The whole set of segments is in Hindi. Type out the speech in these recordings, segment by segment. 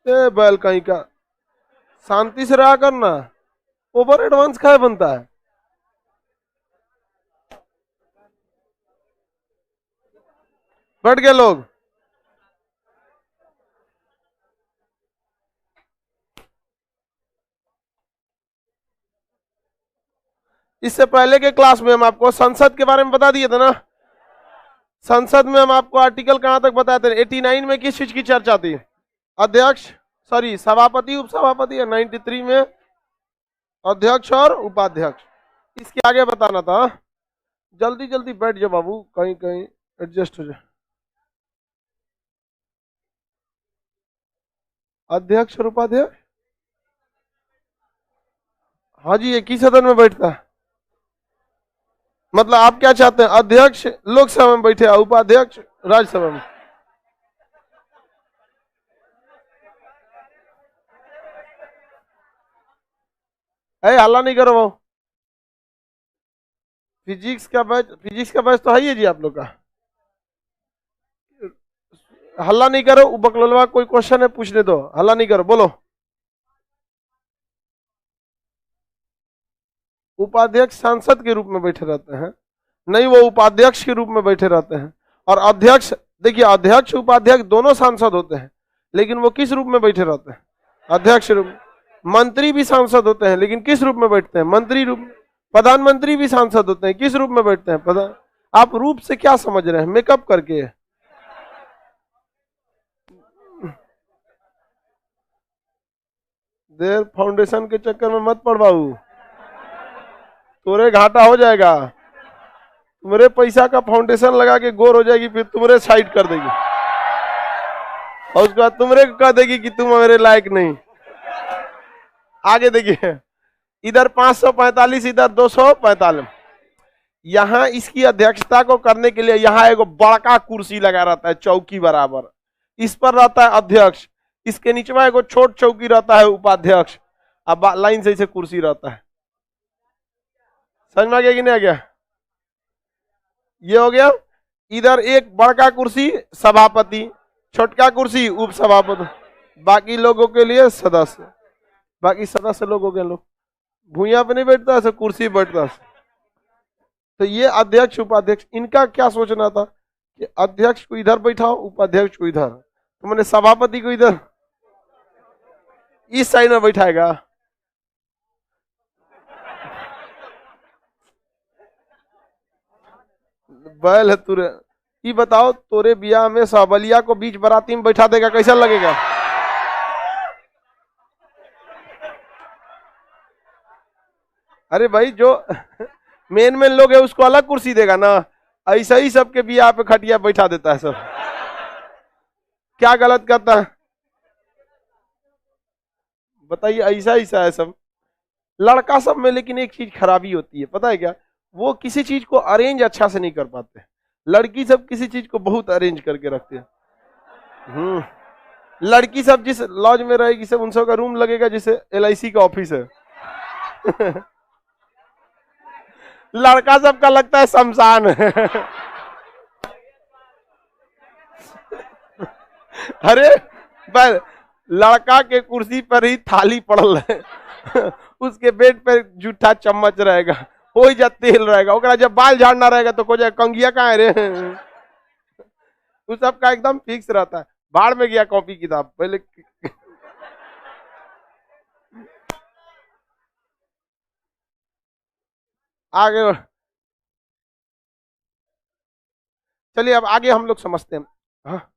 ए बैल कहीं का, शांति से रहा करना। ओवर एडवांस क्या बनता है? बैठ गए लोग। इससे पहले के क्लास में हम आपको संसद के बारे में बता दिए थे ना। संसद में हम आपको आर्टिकल कहां तक बताए थे? 89 में किस चीज की चर्चा थी? अध्यक्ष, सॉरी सभापति उपसभापति, या 93 में अध्यक्ष और उपाध्यक्ष। इसके आगे बताना था। जल्दी जल्दी बैठ जाओ बाबू, कहीं कहीं एडजस्ट हो जाए। अध्यक्ष और उपाध्यक्ष, हाँ जी, एक ही सदन में बैठता है। मतलब आप क्या चाहते हैं? अध्यक्ष लोकसभा में बैठे और उपाध्यक्ष राज्यसभा में। अरे हल्ला नहीं करो वो। फिजिक्स का बैच तो है ही जी आप लोग का। हल्ला नहीं करो। बकलोलवा कोई क्वेश्चन है पूछने दो, हल्ला नहीं करो, बोलो। उपाध्यक्ष सांसद के रूप में बैठे रहते हैं, नहीं वो उपाध्यक्ष के रूप में बैठे रहते हैं। और अध्यक्ष, देखिए अध्यक्ष उपाध्यक्ष दोनों सांसद होते हैं, लेकिन वो किस रूप में बैठे रहते हैं? अध्यक्ष रूप में। मंत्री भी सांसद होते हैं, लेकिन किस रूप में बैठते हैं? मंत्री रूप में। प्रधानमंत्री भी सांसद होते हैं, किस रूप में बैठते हैं? प्रधान। आप रूप से क्या समझ रहे हैं? मेकअप करके। देर फाउंडेशन के चक्कर में मत पड़ बाबू, तोरे घाटा हो जाएगा। तुम्हारे पैसा का फाउंडेशन लगा के गोर हो जाएगी, फिर तुम्हारे साइड कर देगी, और उसके बाद तुम्हारे कह देगी कि तुम मेरे लायक नहीं। आगे देखिए, इधर 545, इधर 245। यहां इसकी अध्यक्षता को करने के लिए यहां एक बड़का कुर्सी लगा रहता है, चौकी बराबर। इस पर रहता है अध्यक्ष, इसके नीचे में एक छोट चौकी रहता है उपाध्यक्ष। अब लाइन से इसे कुर्सी रहता है। समझ में आ गया कि नहीं आ गया? ये हो गया। इधर एक बड़का कुर्सी सभापति, छोटका कुर्सी उपसभापति, बाकी लोगों के लिए सदस्य। बाकी सदस्य लोग हो गए, लोग भूया पे नहीं बैठता, ऐसे कुर्सी बैठता। तो ये अध्यक्ष उपाध्यक्ष, इनका क्या सोचना था कि अध्यक्ष को इधर बैठाओ, उपाध्यक्ष को इधर, तो मैंने सभापति को इधर इस साइड में बैठाएगा। बैल है तुरे। ये बताओ, तोरे बियाह में साबलिया को बीच बराती में बैठा देगा, कैसा लगेगा? अरे भाई, जो मेन लोग है उसको अलग कुर्सी देगा ना। ऐसा ही सबके बियाह पे खटिया बैठा देता है सब। क्या गलत करता है बताइए? ऐसा ऐसा है सब लड़का सब में। लेकिन एक चीज खराबी होती है, पता है क्या? वो किसी चीज को अरेंज अच्छा से नहीं कर पाते। लड़की सब किसी चीज को बहुत अरेंज करके रखते हैं। लड़की सब जिस लॉज में रहेगी, सब उन सब का रूम लगेगा जैसे LIC का ऑफिस है। लड़का सबका लगता है शमशान है। अरे लड़का के कुर्सी पर ही थाली पड़ल है, उसके बेड पर जूठा चम्मच रहेगा, हो जा तेल रहेगा, ओकरा जब बाल झाड़ना रहेगा तो को जाए कंगिया कहाँ है रे। उस सबका एकदम फिक्स रहता है। बाढ़ में गया कॉपी किताब पहले। आगे चलिए, अब आगे हम लोग समझते हैं। हाँ,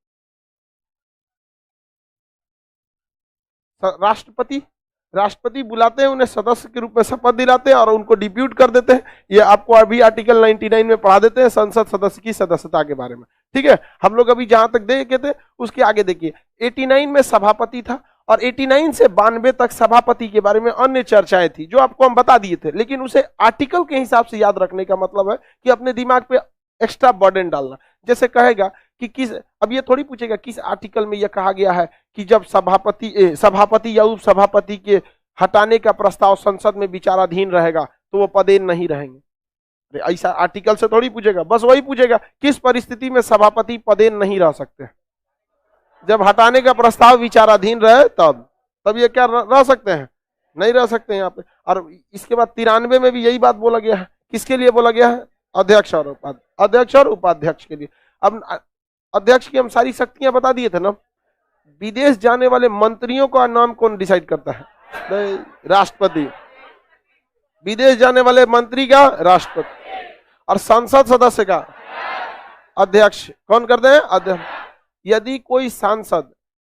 राष्ट्रपति बुलाते हैं, उन्हें सदस्य के रूप में शपथ दिलाते हैं और उनको डिप्यूट कर देते हैं। ये आपको अभी आर्टिकल 99 में पढ़ा देते हैं, संसद सदस्य की सदस्यता के बारे में। ठीक है, हम लोग अभी जहां तक देखे थे उसके आगे देखिए। 89 में सभापति था, और 89 से 92 तक सभापति के बारे में अन्य चर्चाएं थी जो आपको हम बता दिए थे। लेकिन उसे आर्टिकल के हिसाब से याद रखने का मतलब है कि अपने दिमाग पे एक्स्ट्रा बर्डन डालना। जैसे कहेगा कि किस, अब ये थोड़ी पूछेगा किस आर्टिकल में यह कहा गया है कि जब सभापति या उपसभापति के हटाने का प्रस्ताव संसद में विचाराधीन रहेगा तो वो पदेन नहीं रहेंगे। ऐसा आर्टिकल से थोड़ी पूछेगा, बस वही पूछेगा किस परिस्थिति में सभापति पदेन नहीं रह सकते। जब हटाने का प्रस्ताव विचाराधीन रहे तब ये क्या रह सकते हैं? नहीं रह सकते हैं यहाँ पे। और इसके बाद 93 में भी यही बात बोला गया है। किसके लिए बोला गया है? अध्यक्ष और उपाध्यक्ष के लिए। अब अध्यक्ष की हम सारी शक्तियां बता दिए थे ना। विदेश जाने वाले मंत्रियों का नाम कौन डिसाइड करता है? राष्ट्रपति। विदेश जाने वाले मंत्री का राष्ट्रपति, और संसद सदस्य का अध्यक्ष कौन करते हैं? अध्यक्ष। यदि कोई सांसद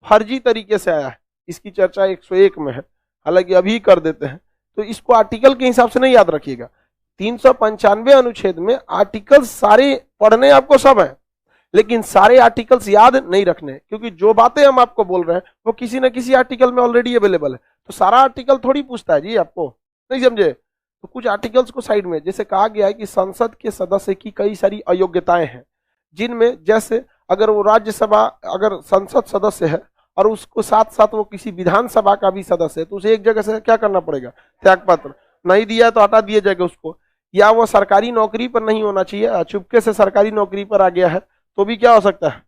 फर्जी तरीके से आया है, इसकी चर्चा 101 में है, हालांकि अभी कर देते हैं, तो इसको आर्टिकल के हिसाब से नहीं याद रखिएगा। 395 अनुच्छेद में आर्टिकल सारे पढ़ने आपको सब है, लेकिन सारे आर्टिकल्स याद नहीं रखने, क्योंकि जो बातें हम आपको बोल रहे हैं वो किसी न किसी आर्टिकल में ऑलरेडी अवेलेबल है। तो सारा आर्टिकल थोड़ी पूछता है जी आपको, नहीं समझे? तो कुछ आर्टिकल्स को साइड में, जैसे कहा गया है कि संसद के सदस्य की कई सारी अयोग्यताएं हैं, जिनमें जैसे अगर वो राज्यसभा, अगर संसद सदस्य है और उसको साथ साथ वो किसी विधानसभा का भी सदस्य है, तो उसे एक जगह से क्या करना पड़ेगा? त्यागपत्र। नहीं दिया है तो हटा दिया जाएगा उसको। या वो सरकारी नौकरी पर नहीं होना चाहिए, चुपके से सरकारी नौकरी पर आ गया है, तो भी क्या हो सकता है?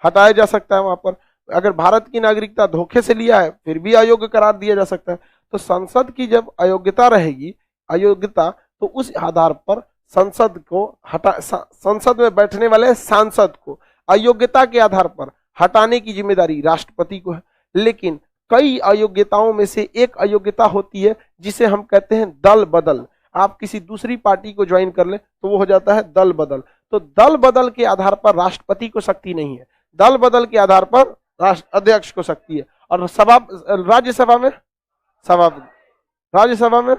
हटाया जा सकता है वहां पर। अगर भारत की नागरिकता धोखे से लिया है, फिर भी अयोग्य करार दिया जा सकता है। तो संसद की जब अयोग्यता रहेगी, तो उस आधार पर संसद को संसद में बैठने वाले सांसद को अयोग्यता के आधार पर हटाने की जिम्मेदारी राष्ट्रपति को है। लेकिन कई अयोग्यताओं में से एक अयोग्यता होती है जिसे हम कहते हैं दल बदल। आप किसी दूसरी पार्टी को ज्वाइन कर ले तो वो हो जाता है दल बदल। तो दल बदल के आधार पर राष्ट्रपति को शक्ति नहीं है, दल बदल के आधार पर अध्यक्ष को शक्ति है। और राज्यसभा में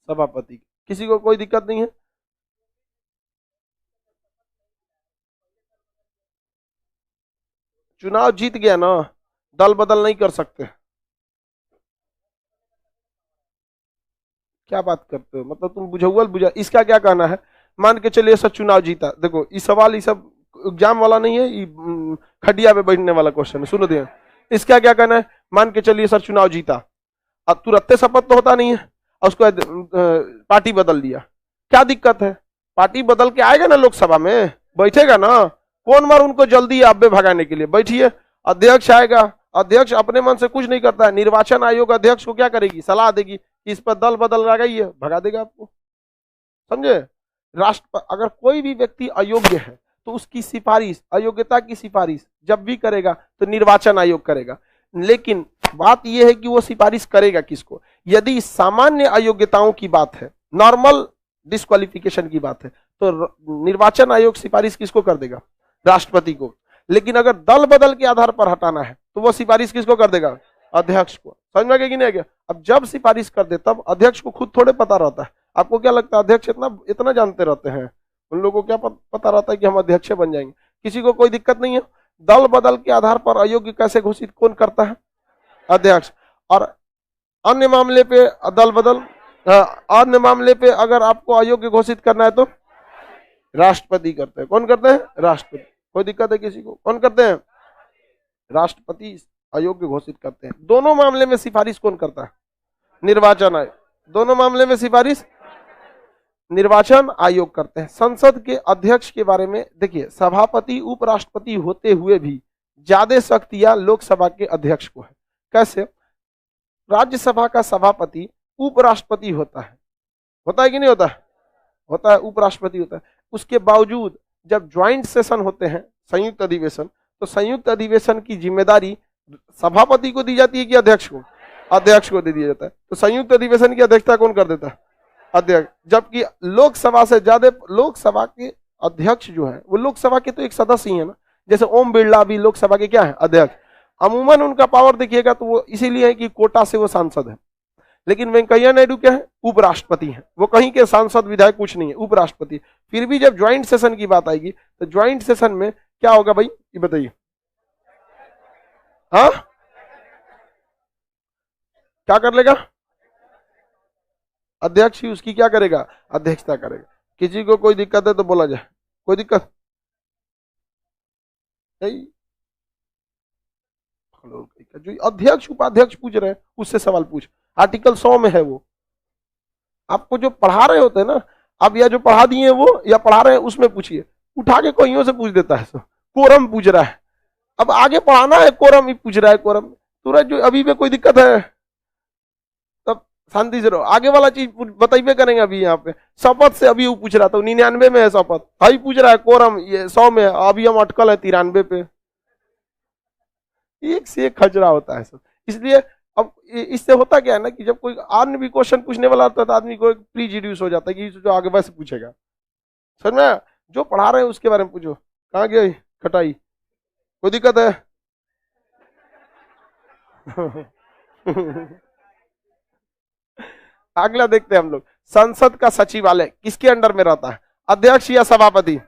सभापति। किसी को कोई दिक्कत नहीं है? चुनाव जीत गया ना, दल बदल नहीं कर सकते। क्या बात करते हो? मतलब तुम बुझा। इसका क्या कहना है? मान के चलिए सर चुनाव जीता। देखो ये सवाल, ये सब एग्जाम वाला नहीं है, ये खटिया पे बैठने वाला क्वेश्चन है। सुनो दिया, इसका क्या कहना है? मान के चलिए सर चुनाव जीता, अब तुरंत शपथ तो होता नहीं है, और उसको पार्टी बदल दिया। क्या दिक्कत है? पार्टी बदल के आएगा ना लोकसभा में, बैठेगा ना। कौन मार उनको जल्दी आबे भगाने के लिए? बैठिए, अध्यक्ष आएगा। अध्यक्ष अपने मन से कुछ नहीं करता है, निर्वाचन आयोग अध्यक्ष को क्या करेगी? सलाह देगी कि इस पर दल बदल लगाइए, भगा देगा आपको। समझे? अगर कोई भी व्यक्ति अयोग्य है तो उसकी सिफारिश, अयोग्यता की सिफारिश जब भी करेगा तो निर्वाचन आयोग करेगा। लेकिन बात यह है कि वो सिफारिश करेगा किसको? यदि सामान्य अयोग्यताओं की बात है, नॉर्मल डिस्क्वालिफिकेशन की बात है, तो निर्वाचन आयोग सिफारिश किसको कर देगा? राष्ट्रपति को। लेकिन अगर दल बदल के आधार पर हटाना है तो वो सिफारिश किसको कर देगा? अध्यक्ष को। समझ में कि नहीं गया? अब जब सिफारिश कर दे तब अध्यक्ष को खुद थोड़े पता रहता है। आपको क्या लगता है अध्यक्ष इतना जानते रहते हैं? उन लोगों को क्या पता रहता है कि हम अध्यक्ष बन जाएंगे? किसी को कोई दिक्कत नहीं है। दल बदल के आधार पर अयोग्य कैसे घोषित कौन करता है? अध्यक्ष। और अन्य मामले पे दल बदल, अन्य मामले पे अगर आपको अयोग्य घोषित करना है तो राष्ट्रपति करते हैं। कौन करते हैं? राष्ट्रपति। कोई दिक्कत है किसी को? कौन करते हैं? राष्ट्रपति अयोग्य घोषित करते हैं। दोनों मामले में सिफारिश कौन करता है? निर्वाचन आयोग। दोनों मामले में सिफारिश निर्वाचन आयोग करते हैं। संसद के अध्यक्ष के बारे में देखिए, सभापति उपराष्ट्रपति होते हुए भी ज्यादा शक्तियां लोकसभा के अध्यक्ष को है। कैसे? राज्यसभा का सभापति उपराष्ट्रपति होता है कि नहीं होता है? होता है, उपराष्ट्रपति होता है। उसके बावजूद जब ज्वाइंट सेशन होते हैं, संयुक्त अधिवेशन, तो संयुक्त अधिवेशन की जिम्मेदारी सभापति को दी जाती है कि अध्यक्ष को? अध्यक्ष को दे दिया जाता है। तो संयुक्त अधिवेशन की अध्यक्षता कौन कर देता है? अध्यक्ष। जबकि लोकसभा से ज्यादा, लोकसभा के अध्यक्ष जो है वो लोकसभा के तो एक सदस्य ही है ना। जैसे ओम बिरला भी लोकसभा के क्या है? अध्यक्ष। अमूमन उनका पावर देखिएगा तो वो इसीलिए है कि कोटा से वो सांसद है। लेकिन वेंकैया नायडू क्या है? उपराष्ट्रपति है। वो कहीं के सांसद विधायक कुछ नहीं है, उपराष्ट्रपति। फिर भी जब ज्वाइंट सेशन की बात आएगी तो ज्वाइंट सेशन में क्या होगा भाई, ये बताइए? हाँ, क्या कर लेगा? अध्यक्ष ही उसकी क्या करेगा? अध्यक्षता करेगा। किसी को कोई दिक्कत है तो बोला जाए। कोई दिक्कत नहीं? जो अध्यक्ष उपाध्यक्ष पूछ रहे हैं उससे सवाल पूछ, आर्टिकल 100 में है वो। आपको जो पढ़ा रहे होते हैं ना, आप या जो पढ़ा दिए वो या पढ़ा रहे हैं उसमें पूछिए। उठा के कोइयों से पूछ देता है, कोरम पूछ रहा है। अब आगे पढ़ाना है, कोरम ही पूछ रहा है, कोरम सूरज जो अभी में कोई दिक्कत है तब शांति से रहो, आगे वाला चीज बताइए करेंगे। अभी यहाँ पे शपथ से अभी वो पूछ रहा था, 99 में है शपथ, अभी पूछ रहा है कोरम ये 100 में है, अभी हम अटकल है 93 पे। एक से एक खचरा होता है सब। इसलिए अब इससे होता क्या है ना कि जब कोई अन्य भी क्वेश्चन पूछने वाला होता है तो आदमी को एक प्रीजुडियूस हो जाता है कि जो आगे वैसे पूछेगा। समझ में, जो पढ़ा रहे हैं उसके बारे में पूछो, कहाँ गई खटाई, कोई दिक्कत है? अगला देखते हैं हम लोग, संसद का सचिवालय किसके अंडर में रहता है? अध्यक्ष या सभापति?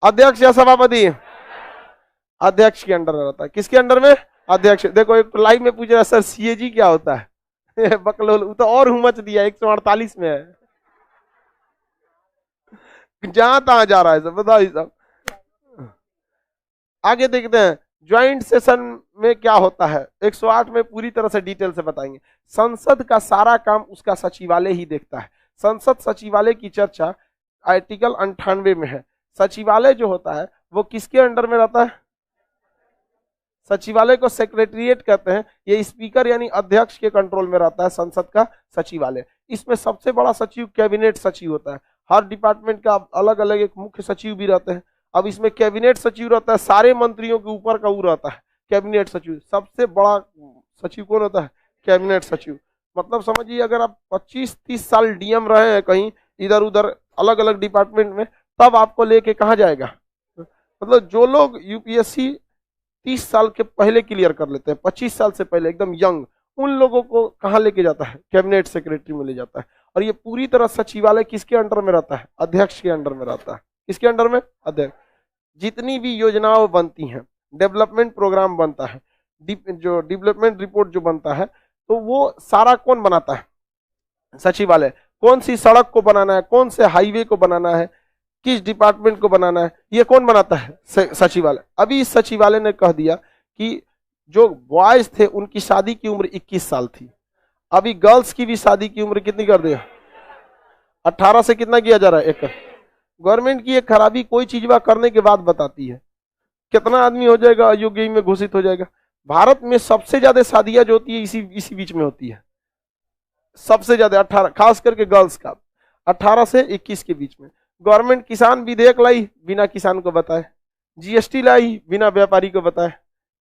अध्यक्ष या सभापति? अध्यक्ष के अंडर में रहता है। किसके अंडर में? अध्यक्ष। देखो एक लाइव में पूछ रहा है सर सीएजी क्या होता है? बकलोल तो और हुमच दिया, 148 में है, जहां तहां जा रहा है सब, बताओ सब। आगे देखते हैं, ज्वाइंट सेशन में क्या होता है? 108 में पूरी तरह से डिटेल से बताएंगे। संसद का सारा काम उसका सचिवालय ही देखता है। संसद सचिवालय की चर्चा आर्टिकल 98 में है। सचिवालय जो होता है वो किसके अंडर में रहता है? सचिवालय को सेक्रेटरिएट कहते हैं। ये स्पीकर यानी अध्यक्ष के कंट्रोल में रहता है संसद का सचिवालय। इसमें सबसे बड़ा सचिव कैबिनेट सचिव होता है। हर डिपार्टमेंट का अलग अलग एक मुख्य सचिव भी रहते हैं। अब इसमें कैबिनेट सचिव रहता है, सारे मंत्रियों के ऊपर का वो रहता है कैबिनेट सचिव। सबसे बड़ा सचिव कौन होता है? कैबिनेट सचिव। मतलब समझिए अगर आप 25-30 साल डीएम रहे हैं कहीं इधर उधर अलग अलग डिपार्टमेंट में, तब आपको लेके कहाँ जाएगा? मतलब जो लोग यूपीएससी 30 साल के पहले क्लियर कर लेते हैं, 25 साल से पहले एकदम यंग, उन लोगों को कहाँ लेके जाता है? कैबिनेट सेक्रेटरी में ले जाता है। और ये पूरी तरह सचिवालय किसके अंडर में रहता है? अध्यक्ष के अंडर में रहता है। किसके अंडर में? अध्यक्ष। जितनी भी योजनाओं बनती हैं, डेवलपमेंट प्रोग्राम बनता है, जो डेवलपमेंट रिपोर्ट जो बनता है, तो वो सारा कौन बनाता है? सचिवालय। कौन सी सड़क को बनाना है, कौन से हाईवे को बनाना है, किस डिपार्टमेंट को बनाना है, ये कौन बनाता है? सचिवालय। अभी इस सचिवालय ने कह दिया कि जो बॉयज थे उनकी शादी की उम्र 21 साल थी, अभी गर्ल्स की भी शादी की उम्र कितनी कर दिया? 18 से कितना किया जा रहा है? 1। गवर्नमेंट की एक खराबी कोई चीज वह करने के बाद बताती है। कितना आदमी हो जाएगा अयोग्य में घोषित हो जाएगा। भारत में सबसे ज्यादा शादियां जो होती है इसी बीच में होती है, सबसे ज्यादा 18, खास करके गर्ल्स का 18 से 21 के बीच में। गवर्नमेंट किसान विधेयक लाई बिना किसान को बताए, जीएसटी लाई बिना व्यापारी को बताए,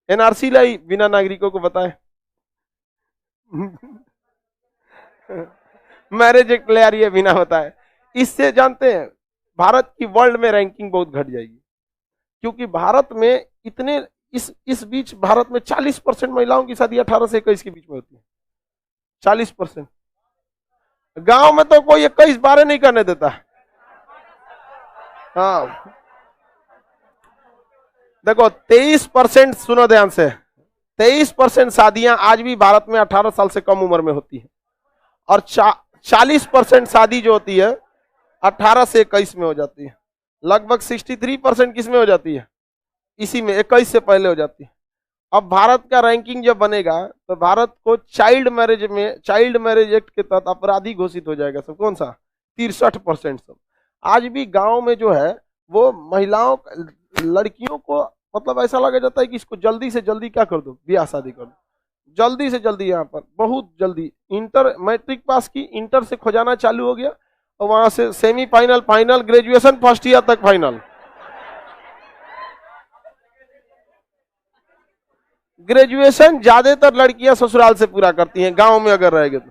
एनआरसी लाई बिना नागरिकों को बताए, मैरिज एक्ट ले आ रही है बिना बताए। इससे जानते हैं भारत की वर्ल्ड में रैंकिंग बहुत घट जाएगी, क्योंकि भारत में इतने इस बीच भारत में 40% महिलाओं की शादी 18 से 21 के बीच में होती है। 40%। गांव में तो कोई 21-22 नहीं करने देता। हाँ देखो 23%, सुनो ध्यान से, 23% शादियां आज भी भारत में 18 साल से कम उम्र में होती है, और 40% शादी जो होती है 18 से 21 में हो जाती है। लगभग 63% किस में हो जाती है? इसी में, 21 से पहले हो जाती है। अब भारत का रैंकिंग जब बनेगा तो भारत को चाइल्ड मैरिज एक्ट के तहत अपराधी घोषित हो जाएगा सब। कौन सा? 63% सब। आज भी गांव में जो है वो महिलाओं लड़कियों को मतलब ऐसा लगा जाता है कि इसको जल्दी से जल्दी क्या कर दो, ब्याह शादी कर दो, जल्दी से जल्दी। यहाँ पर बहुत जल्दी इंटर मैट्रिक पास की, इंटर से खोजाना चालू हो गया, और वहां से semifinal, final, graduation first year तक फाइनल। ग्रेजुएशन ज्यादातर लड़कियां ससुराल से पूरा करती हैं गांव में अगर रहेगी तो।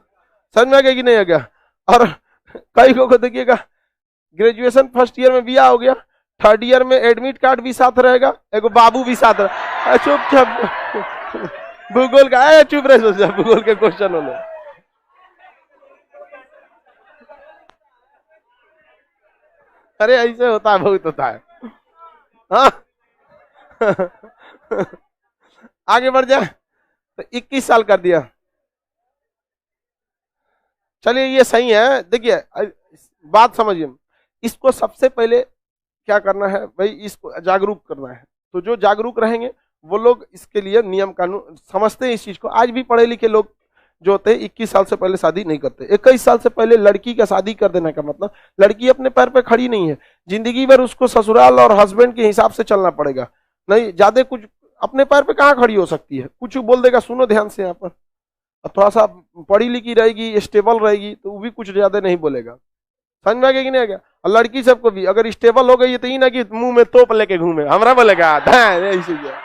समझ में आ गया कि नहीं आ गया? और कई लोगों को देखिएगा ग्रेजुएशन फर्स्ट ईयर में बिया हो गया, थर्ड ईयर में एडमिट कार्ड भी साथ रहेगा, एगो बाबू भी साथ रहेगा। चुप भूगोल का चुप रहे, भूगोल के क्वेश्चन होने। अरे ऐसे होता है, बहुत होता है। हाँ आगे बढ़ जाए तो 21 साल कर दिया। चलिए ये सही है। देखिए बात समझिए, इसको सबसे पहले क्या करना है भाई, इसको जागरूक करना है। तो जो जागरूक रहेंगे वो लोग इसके लिए नियम कानून समझते हैं इस चीज को। आज भी पढ़े लिखे लोग जो होते हैं 21 साल से पहले शादी नहीं करते। 21 साल से पहले लड़की का शादी कर देने का मतलब लड़की अपने पैर पे खड़ी नहीं है, जिंदगी भर उसको ससुराल और हस्बैंड के हिसाब से चलना पड़ेगा। नहीं ज्यादा कुछ अपने पैर पे कहाँ खड़ी हो सकती है, कुछ बोल देगा, सुनो ध्यान से यहाँ पर, और थोड़ा सा पढ़ी लिखी रहेगी, स्टेबल रहेगी, तो वो भी कुछ ज्यादा नहीं बोलेगा। समझ में आ गया कि नहीं आ गया? और लड़की सबको भी अगर स्टेबल हो गई तो ही ना कि मुंह में तोप लेके घूमे, हमरा बोलेगा ऐसे क्या।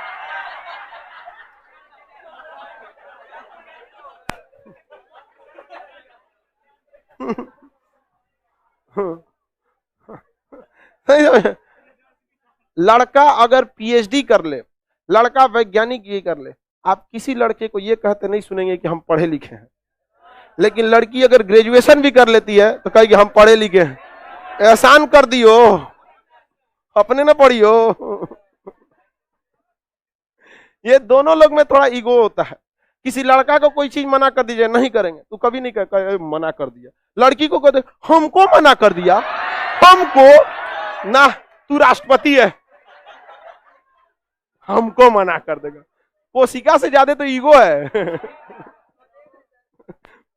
लड़का अगर पीएचडी कर ले, लड़का वैज्ञानिक ये कर ले, आप किसी लड़के को ये कहते नहीं सुनेंगे कि हम पढ़े लिखे हैं। लेकिन लड़की अगर ग्रेजुएशन भी कर लेती है तो कहेगी हम पढ़े लिखे हैं। एहसान कर दियो, अपने ना पढ़ियो। ये दोनों लोग में थोड़ा ईगो होता है। किसी लड़का को कोई चीज मना कर दीजिए, नहीं करेंगे, तू कभी नहीं कह मना कर दिया। लड़की को कहते हमको मना कर दिया, हमको ना, तू राष्ट्रपति है, हमको मना कर देगा। कोशिका से ज्यादा तो ईगो है।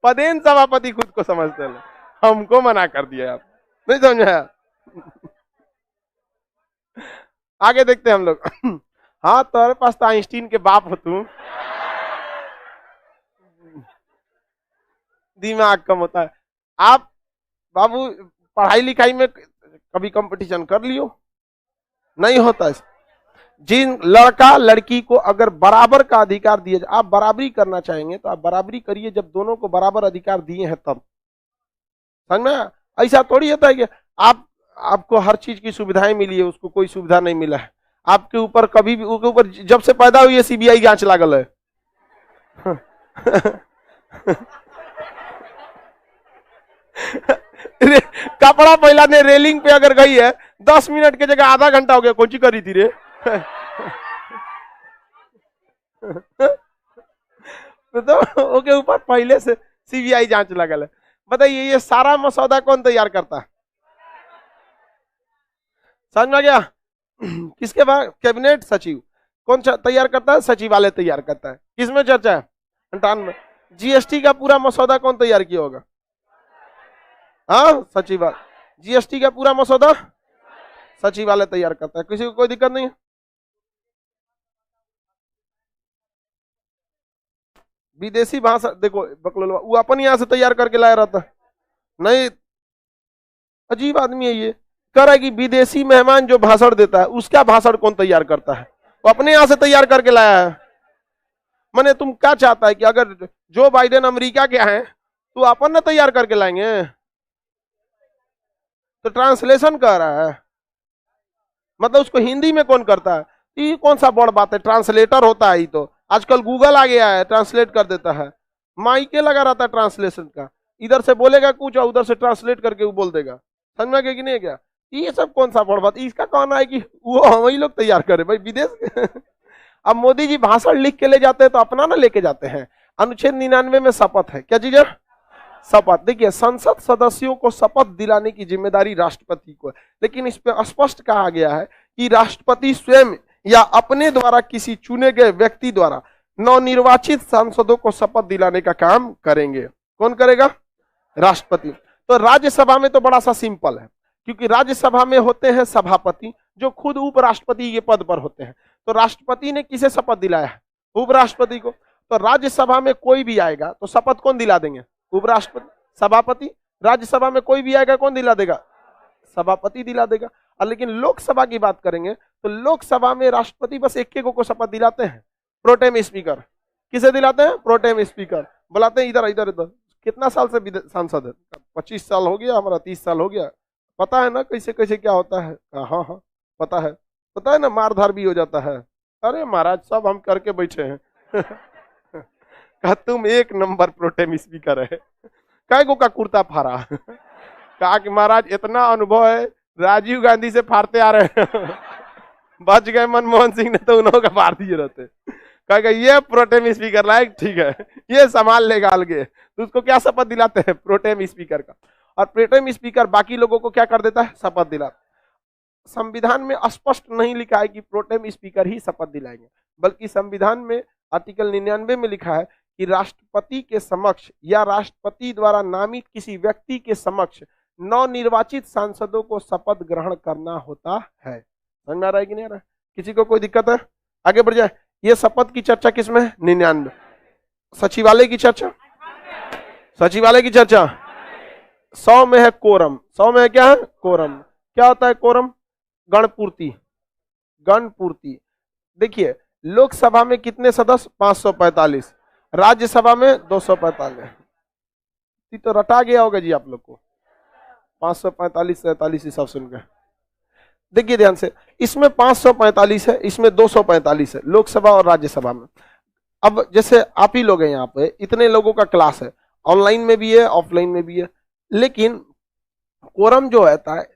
पदेन सभापति खुद को समझते हैं, हमको मना कर दिया, आप नहीं समझा। आगे देखते हैं हम लोग। हाँ तुम्हारे पास तो आइंस्टीन के बाप हो तू, दिमाग कम होता है। आप बाबू पढ़ाई लिखाई में कभी कंपटीशन कर लियो, नहीं होता है। जिन लड़का लड़की को अगर बराबर का अधिकार दिया जाए, आप बराबरी करना चाहेंगे तो आप बराबरी करिए, जब दोनों को बराबर अधिकार दिए हैं तब। समझ में? ऐसा थोड़ी होता है कि आपको हर चीज की सुविधाएं मिली है, उसको कोई सुविधा नहीं मिला है। आपके ऊपर कभी भी, उसके ऊपर जब से पैदा हुई है सीबीआई जांच लागल है। कपड़ा पहला ने रेलिंग पे अगर गई है 10 मिनट के जगह आधा घंटा हो गया, कौन सी करी थी रे। तो ओके ऊपर पहले से सीबीआई जांच लगल है। बताइए ये सारा मसौदा कौन तैयार करता है? समझ में आ गया? किसके बाद? कैबिनेट सचिव। कौन तैयार करता है? सचिवालय तैयार करता है। किसमें चर्चा है? 98। जीएसटी का पूरा मसौदा कौन तैयार किया होगा? हाँ सचिवालय। जीएसटी का पूरा मसौदा सचिवालय तैयार करता है। किसी को कोई दिक्कत नहीं है? विदेशी भाषा देखो बकलोलवा, वो अपन यहाँ से तैयार करके लाया रहता नहीं। अजीब आदमी है ये, कह रहा है कि विदेशी मेहमान जो भाषण देता है उसका भाषण कौन तैयार करता है? वो अपने यहाँ से तैयार करके लाया है। मैंने तुम क्या चाहता है कि अगर जो बाइडेन अमेरिका के हैं तो अपन ना तैयार करके लाएंगे? तो ट्रांसलेशन कर रहा है, मतलब उसको हिंदी में कौन करता है? ये कौन सा बड़ बात है? ट्रांसलेटर होता है। ये तो आजकल गूगल आ गया है, ट्रांसलेट कर देता है। माइके लगा रहता है ट्रांसलेशन का, इधर से बोलेगा कुछ और उधर से ट्रांसलेट करके वो बोल देगा। समझ में गया कि नहीं क्या? ये सब कौन सा बड़ बात? इसका कहना है कि वो हम ही लोग तैयार करें भाई विदेश। अब मोदी जी भाषण लिख के ले जाते हैं तो अपना ना लेके जाते हैं। अनुच्छेद 99 में शपथ है, क्या चीज है? शपथ। देखिए संसद सदस्यों को शपथ दिलाने की जिम्मेदारी राष्ट्रपति को है, लेकिन इस पे स्पष्ट कहा गया है कि राष्ट्रपति स्वयं या अपने द्वारा किसी चुने गए व्यक्ति द्वारा नवनिर्वाचित सांसदों को शपथ दिलाने का काम करेंगे। कौन करेगा? राष्ट्रपति। तो राज्यसभा में तो बड़ा सा सिंपल है, क्योंकि राज्यसभा में होते हैं सभापति जो खुद उपराष्ट्रपति के पद पर होते हैं। तो राष्ट्रपति ने किसे शपथ दिलाया है? उपराष्ट्रपति को। तो राज्यसभा में कोई भी आएगा तो शपथ कौन दिला देंगे? उपराष्ट्रपति। सभापति। राज्यसभा में कोई भी आएगा कौन दिला देगा? सभापति दिला देगा। और लेकिन लोकसभा की बात करेंगे तो लोकसभा में राष्ट्रपति बस एक को शपथ दिलाते हैं, प्रोटेम स्पीकर। किसे दिलाते हैं? Pro tem speaker. बुलाते हैं इधर इधर इधर। कितना साल से सांसद है? 25 साल हो गया, हमारा 30 साल हो गया। पता है ना कैसे कैसे क्या होता है? हाँ हाँ पता है, पता है ना, मारधार भी हो जाता है। अरे महाराज सब हम करके बैठे हैं। कहा तुम एक नंबर प्रोटेम स्पीकर है। काय को का कुर्ता फाड़ा? कहा कि महाराज इतना अनुभव है, राजीव गांधी से फाड़ते आ रहे हैं। बच गए मनमोहन सिंह ने तो उन्होंने फाड़ दिए रहते। कहा ये प्रोटेम स्पीकर लायक ठीक है, ये संभाल लेगा अलगे। तो उसको क्या शपथ दिलाते हैं? प्रोटेम स्पीकर का। और प्रोटेम स्पीकर बाकी लोगों को क्या कर देता है? शपथ दिलाता। संविधान में स्पष्ट नहीं लिखा है कि प्रोटेम स्पीकर ही शपथ दिलाएंगे, बल्कि संविधान में आर्टिकल 99 में लिखा है कि राष्ट्रपति के समक्ष या राष्ट्रपति द्वारा नामित किसी व्यक्ति के समक्ष नवनिर्वाचित सांसदों को शपथ ग्रहण करना होता है। समझ में आ रहा है कि नहीं आ रहा है? किसी को कोई दिक्कत है? आगे बढ़ जाए। ये शपथ की चर्चा किसमें है? 99। सचिवालय की चर्चा, सचिवालय की चर्चा 100 में है कोरम। 100 में है क्या है? कोरम। क्या होता है कोरम? गणपूर्ति। गणपूर्ति। देखिए लोकसभा में कितने सदस्य? 545। राज्यसभा में 245। तो रटा गया होगा जी आप लोग को 545 47 हिसाब सुनकर। देखिए ध्यान से, इसमें 545 है, इसमें 245 है, लोकसभा और राज्यसभा में। अब जैसे आप ही लोग हैं यहाँ पे, इतने लोगों का क्लास है, ऑनलाइन में भी है ऑफलाइन में भी है, लेकिन कोरम जो होता है,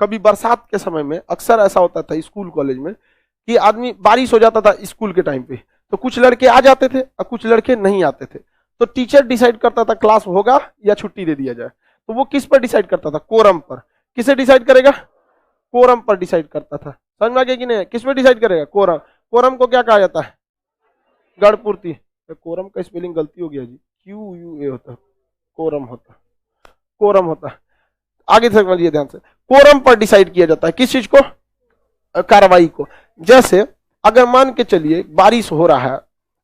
कभी बरसात के समय में अक्सर ऐसा होता था स्कूल कॉलेज में कि आदमी, बारिश हो जाता था स्कूल के टाइम पे, तो कुछ लड़के आ जाते थे और कुछ लड़के नहीं आते थे, तो टीचर डिसाइड करता था क्लास होगा या छुट्टी दे दिया जाए। तो वो किस पर डिसाइड करता था? कोरम पर। किसे डिसाइड करेगा? कोरम पर डिसाइड करता था। समझ में आ गया कि नहीं? किस पर डिसाइड करेगा? कोरम। कोरम को क्या कहा जाता है? गणपूर्ति। तो कोरम का स्पेलिंग गलती हो गया जी, QUA होता, कोरम होता, कोरम होता। आगे समझिए ध्यान से, कोरम पर डिसाइड किया जाता है किस चीज को? कार्रवाई को। जैसे अगर मान के चलिए बारिश हो रहा है,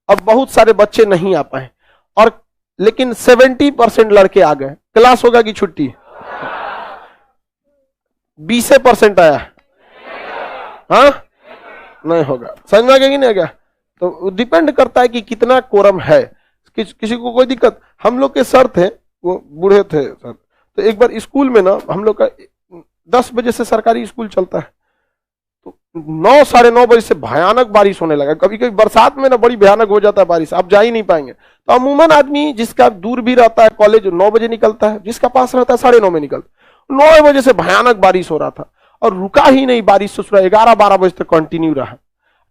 अब बहुत सारे बच्चे नहीं आ पाए, और लेकिन 70% लड़के आ गए, क्लास होगा कि छुट्टी? 20% आया, हाँ नहीं होगा। समझ में आ गया कि नहीं आ गया? तो डिपेंड करता है कि कितना कोरम है। किसी को कोई दिक्कत? हम लोग के सर थे, वो बूढ़े थे सर, तो एक बार स्कूल में ना, हम लोग का 10 बजे से सरकारी स्कूल चलता है, तो 9 साढ़े 9 बजे से भयानक बारिश होने लगा। कभी कभी बरसात में ना बड़ी भयानक हो जाता है बारिश, आप जा ही नहीं पाएंगे। तो अमूमन आदमी जिसका दूर भी रहता है, कॉलेज 9 बजे निकलता है, जिसका पास रहता है 9:30 में निकलता। 9 बजे से भयानक बारिश हो रहा था और रुका ही नहीं बारिश, से 11-12 बजे तक कंटिन्यू रहा।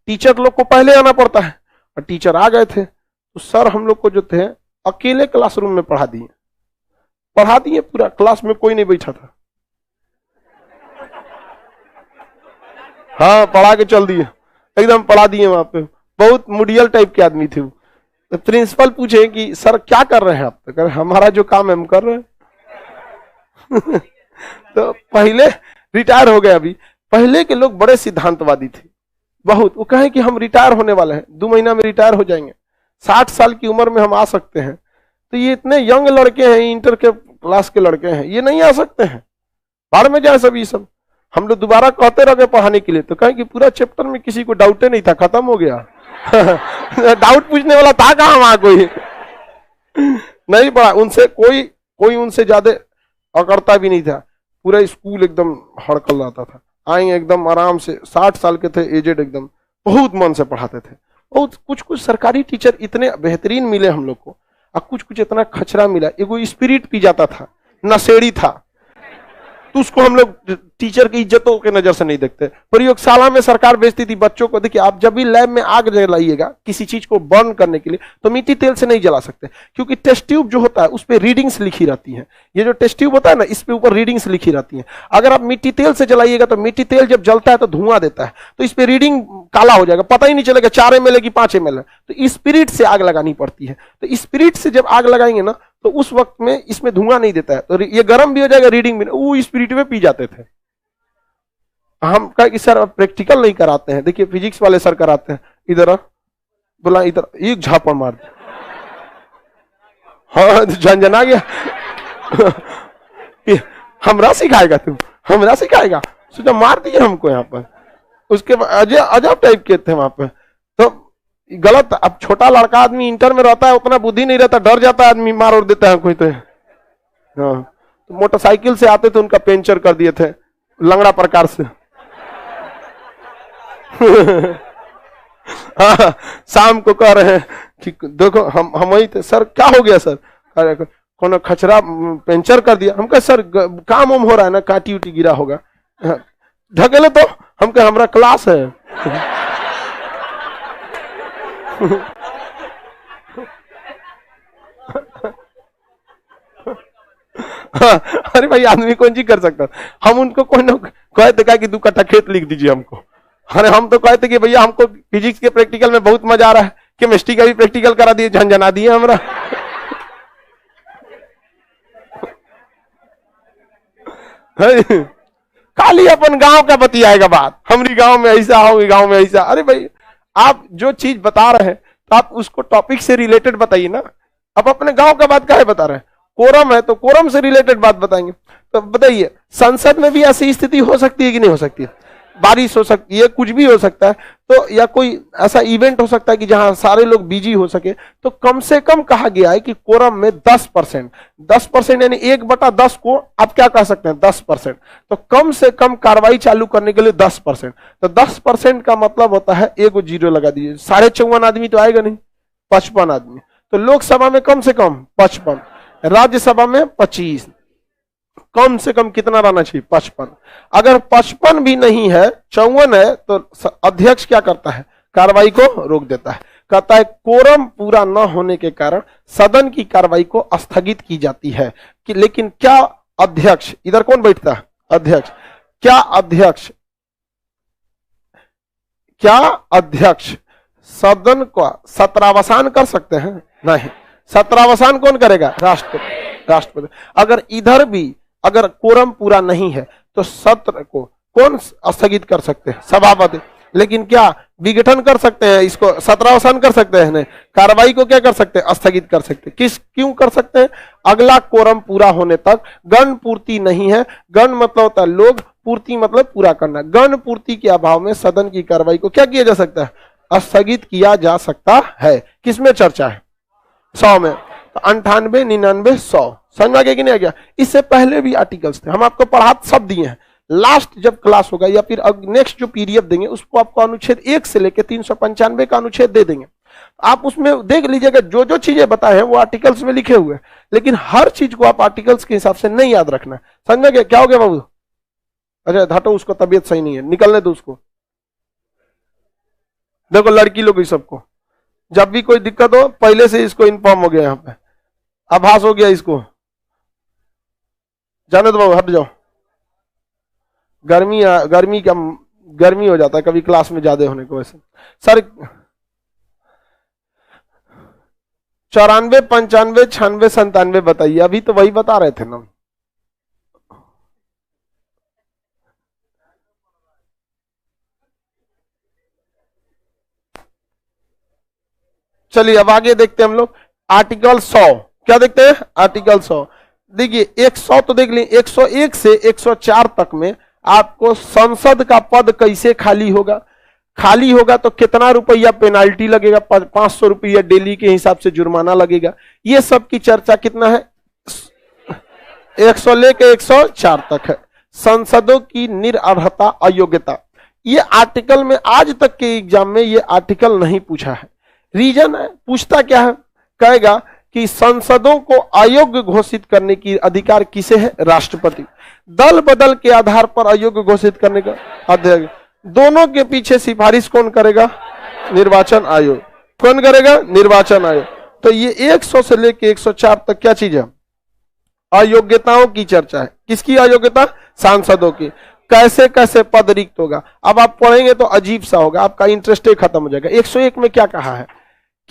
टीचर लोग को पहले आना पड़ता है, और टीचर आ गए थे, तो सर हम लोग को जो थे अकेले क्लासरूम में पढ़ा दिए पूरा, क्लास में कोई नहीं बैठा था। हाँ पढ़ा के चल दिए, एकदम पढ़ा दिए वहां पे। बहुत मुडियल टाइप के आदमी थे वो। तो प्रिंसिपल पूछे कि सर क्या कर रहे हैं आप? तो कह रहे हमारा जो काम है हम कर रहे हैं। तो पहले रिटायर हो गए, अभी पहले के लोग बड़े सिद्धांतवादी थे बहुत। वो कहे कि हम रिटायर होने वाले हैं, 2 महीना में रिटायर हो जाएंगे, 60 साल की उम्र में हम आ सकते हैं। तो ये इतने यंग लड़के हैं, इंटर के क्लास के लड़के हैं, ये नहीं आ सकते हैं, बाहर में जाए सभी सब। हम लोग दोबारा कहते रह गए पढ़ाने के लिए, तो कहें कि पूरा चैप्टर में किसी को डाउट नहीं था, खत्म हो गया। डाउट पूछने वाला था कहाँ वहां? कोई नहीं पढ़ा उनसे, कोई उनसे ज्यादा अकड़ता भी नहीं था। पूरा स्कूल एकदम हड़कल रहता था, आएंगे एकदम आराम से, 60 साल के थे, एजेड एकदम, बहुत मन से पढ़ाते थे। और कुछ सरकारी टीचर इतने बेहतरीन मिले हम लोग को, और कुछ इतना खचरा मिला। एगो स्पिरिट पी जाता था, नशेड़ी था, तो उसको हम लोग टीचर की इज्जतों के नजर से नहीं देखते। प्रयोगशाला में सरकार भेजती थी बच्चों को। देखिए आप जब भी लैब में आग जलाइएगा किसी चीज को बर्न करने के लिए, तो मिट्टी तेल से नहीं जला सकते, क्योंकि टेस्ट ट्यूब जो होता है उस पर रीडिंग्स लिखी रहती है। ये जो टेस्ट ट्यूब होता है ना, इस पे ऊपर रीडिंग्स लिखी रहती है। अगर आप मिट्टी तेल से जलाइएगा तो मिट्टी तेल जब जलता है तो धुआं देता है, तो इस पे रीडिंग काला हो जाएगा, पता ही नहीं चलेगा 4 ml की 5 ml है। तो स्पिरिट से आग लगानी पड़ती है। तो स्पिरिट से जब आग लगाएंगे ना, तो उस वक्त में इसमें धुआं नहीं देता है, तो ये गर्म भी हो जाएगा, रीडिंग भी। वो स्पिरिट में पी जाते थे। हम कहा कि सर प्रैक्टिकल नहीं कराते हैं। देखिए फिजिक्स वाले सर कराते हैं, इधर बोला, इधर एक झापड़ मार दिया, हाँ झंझना गया। हमरा सिखाएगा तू, हमरा सिखाएगा, सोचा मार दिया हमको यहाँ पर। उसके बाद अजब टाइप के थे वहां पे, तो गलत। अब छोटा लड़का आदमी इंटर में रहता है, उतना बुद्धि नहीं रहता, डर जाता है आदमी, मार और देता है कोई। तो हाँ, तो मोटरसाइकिल से आते थे, उनका पंचर कर दिए थे लंगड़ा प्रकार से। हाँ, शाम को कह रहे हैं कि देखो हम वही थे। सर क्या हो गया सर? कौन खचरा पंचर कर दिया। हम कहे सर काम उम हो रहा है ना, काटी उटी गिरा होगा। ढकेले तो हम कहे हमारा क्लास है। अरे भाई आदमी कौन चीज कर सकता। हम उनको कोई ना कहते क्या कि 2 कट्ठा खेत लिख दीजिए हमको। अरे हम तो कहते कि भैया हमको फिजिक्स के प्रैक्टिकल में बहुत मजा आ रहा है, केमिस्ट्री का भी प्रैक्टिकल करा दिए, झंझना दिए हमरा। खाली अपन गांव का बतियाएगा बात, हमारी गांव में ऐसा होगी, गांव में ऐसा। अरे भाई आप जो चीज बता रहे हैं तो आप उसको टॉपिक से रिलेटेड बताइए ना। अब अपने गांव का बात काहे बता रहे हैं? कोरम है तो कोरम से रिलेटेड बात बताएंगे। तो बताइए संसद में भी ऐसी स्थिति हो सकती है कि नहीं हो सकती है? बारिश हो सकती है, कुछ भी हो सकता है, तो या कोई ऐसा इवेंट हो सकता है कि जहां सारे लोग बिजी हो सके। तो कम से कम कहा गया है कि कोरम में 10%, 10% यानी 1/10 को आप क्या कह सकते हैं 10%। तो कम से कम कार्रवाई चालू करने के लिए 10%। तो 10% का मतलब होता है एक जीरो लगा दीजिए, 54.5 आदमी तो आएगा नहीं, 55 आदमी। तो लोकसभा में कम से कम 55, राज्यसभा में 25, कम से कम कितना रहना चाहिए 55। अगर 55 भी नहीं है, 54 है, तो अध्यक्ष क्या करता है? कार्रवाई को रोक देता है। कहता है कोरम पूरा न होने के कारण सदन की कार्रवाई को स्थगित की जाती है कि लेकिन क्या अध्यक्ष, इधर कौन बैठता है? अध्यक्ष। क्या अध्यक्ष सदन का सत्रावसान कर सकते हैं? नहीं। सत्रावसान कौन करेगा? राष्ट्रपति। अगर इधर भी अगर कोरम पूरा नहीं है तो सत्र को कौन स्थगित कर सकते हैं? सभापति। लेकिन क्या विघटन कर सकते हैं? इसको सत्रावसान कर सकते हैं? नहीं। कार्रवाई को क्या कर सकते हैं? स्थगित कर सकते हैं। क्यों कर सकते हैं? अगला कोरम पूरा होने तक गण पूर्ति नहीं है। गण मतलब होता है लोग, पूर्ति मतलब पूरा करना। गण पूर्ति के अभाव में सदन की कार्रवाई को क्या किया जा सकता है? स्थगित किया जा सकता है। किसमें चर्चा है? 100 में। तो 98, 99, 100 समझ में आ गया कि नहीं आ गया? इससे पहले भी आर्टिकल्स थे, हम आपको पढ़ा सब दिए हैं। लास्ट जब क्लास होगा या फिर नेक्स्ट जो पीडीएफ देंगे उसको आपको अनुच्छेद 1 से लेकर 395 का अनुच्छेद दे देंगे। आप उसमें देख लीजिएगा, जो जो चीजें बताए हैं वो आर्टिकल्स में लिखे हुए हैं, लेकिन हर चीज को आप आर्टिकल्स के हिसाब से नहीं याद रखना। समझ में गया? क्या हो गया बाबू? अच्छा हटो, उसको तबीयत सही नहीं है, निकलने दो उसको। देखो लड़की लोग सबको जब भी कोई दिक्कत हो पहले से इसको इन्फॉर्म हो गया, यहाँ पे आभास हो गया, इसको जाने दो बाबू, हट जाओ। गर्मी हो जाता है कभी क्लास में ज्यादा होने को। वैसे सर 94, 95, 96, 97 बताइए। अभी तो वही बता रहे थे ना। चलिए अब आगे देखते हैं हम लोग आर्टिकल 100। क्या देखते हैं? आर्टिकल 100। देखिए 100 तो देख ली, 101 से 104 तक में आपको संसद का पद कैसे खाली होगा, खाली होगा तो कितना रुपया पेनाल्टी लगेगा, 500 रुपया डेली के हिसाब से जुर्माना लगेगा। ये सब की चर्चा कितना है? 100 लेके 104 तक है। संसदों की निरर्हता अयोग्यता, ये आर्टिकल में आज तक के एग्जाम में ये आर्टिकल नहीं पूछा है। रीजन है, पूछता क्या है? कहेगा कि संसदों को अयोग्य घोषित करने की अधिकार किसे है? राष्ट्रपति। दल बदल के आधार पर अयोग्य घोषित करने का अध्यक्ष। दोनों के पीछे सिफारिश कौन करेगा? निर्वाचन आयोग। कौन करेगा? निर्वाचन आयोग। तो ये 100 से लेके 104 तक क्या चीज है? अयोग्यताओं की चर्चा है। किसकी अयोग्यता? सांसदों की। कैसे कैसे पद रिक्त होगा, अब आप पढ़ेंगे तो अजीब सा होगा, आपका इंटरेस्ट ही खत्म हो जाएगा। 101 में क्या कहा है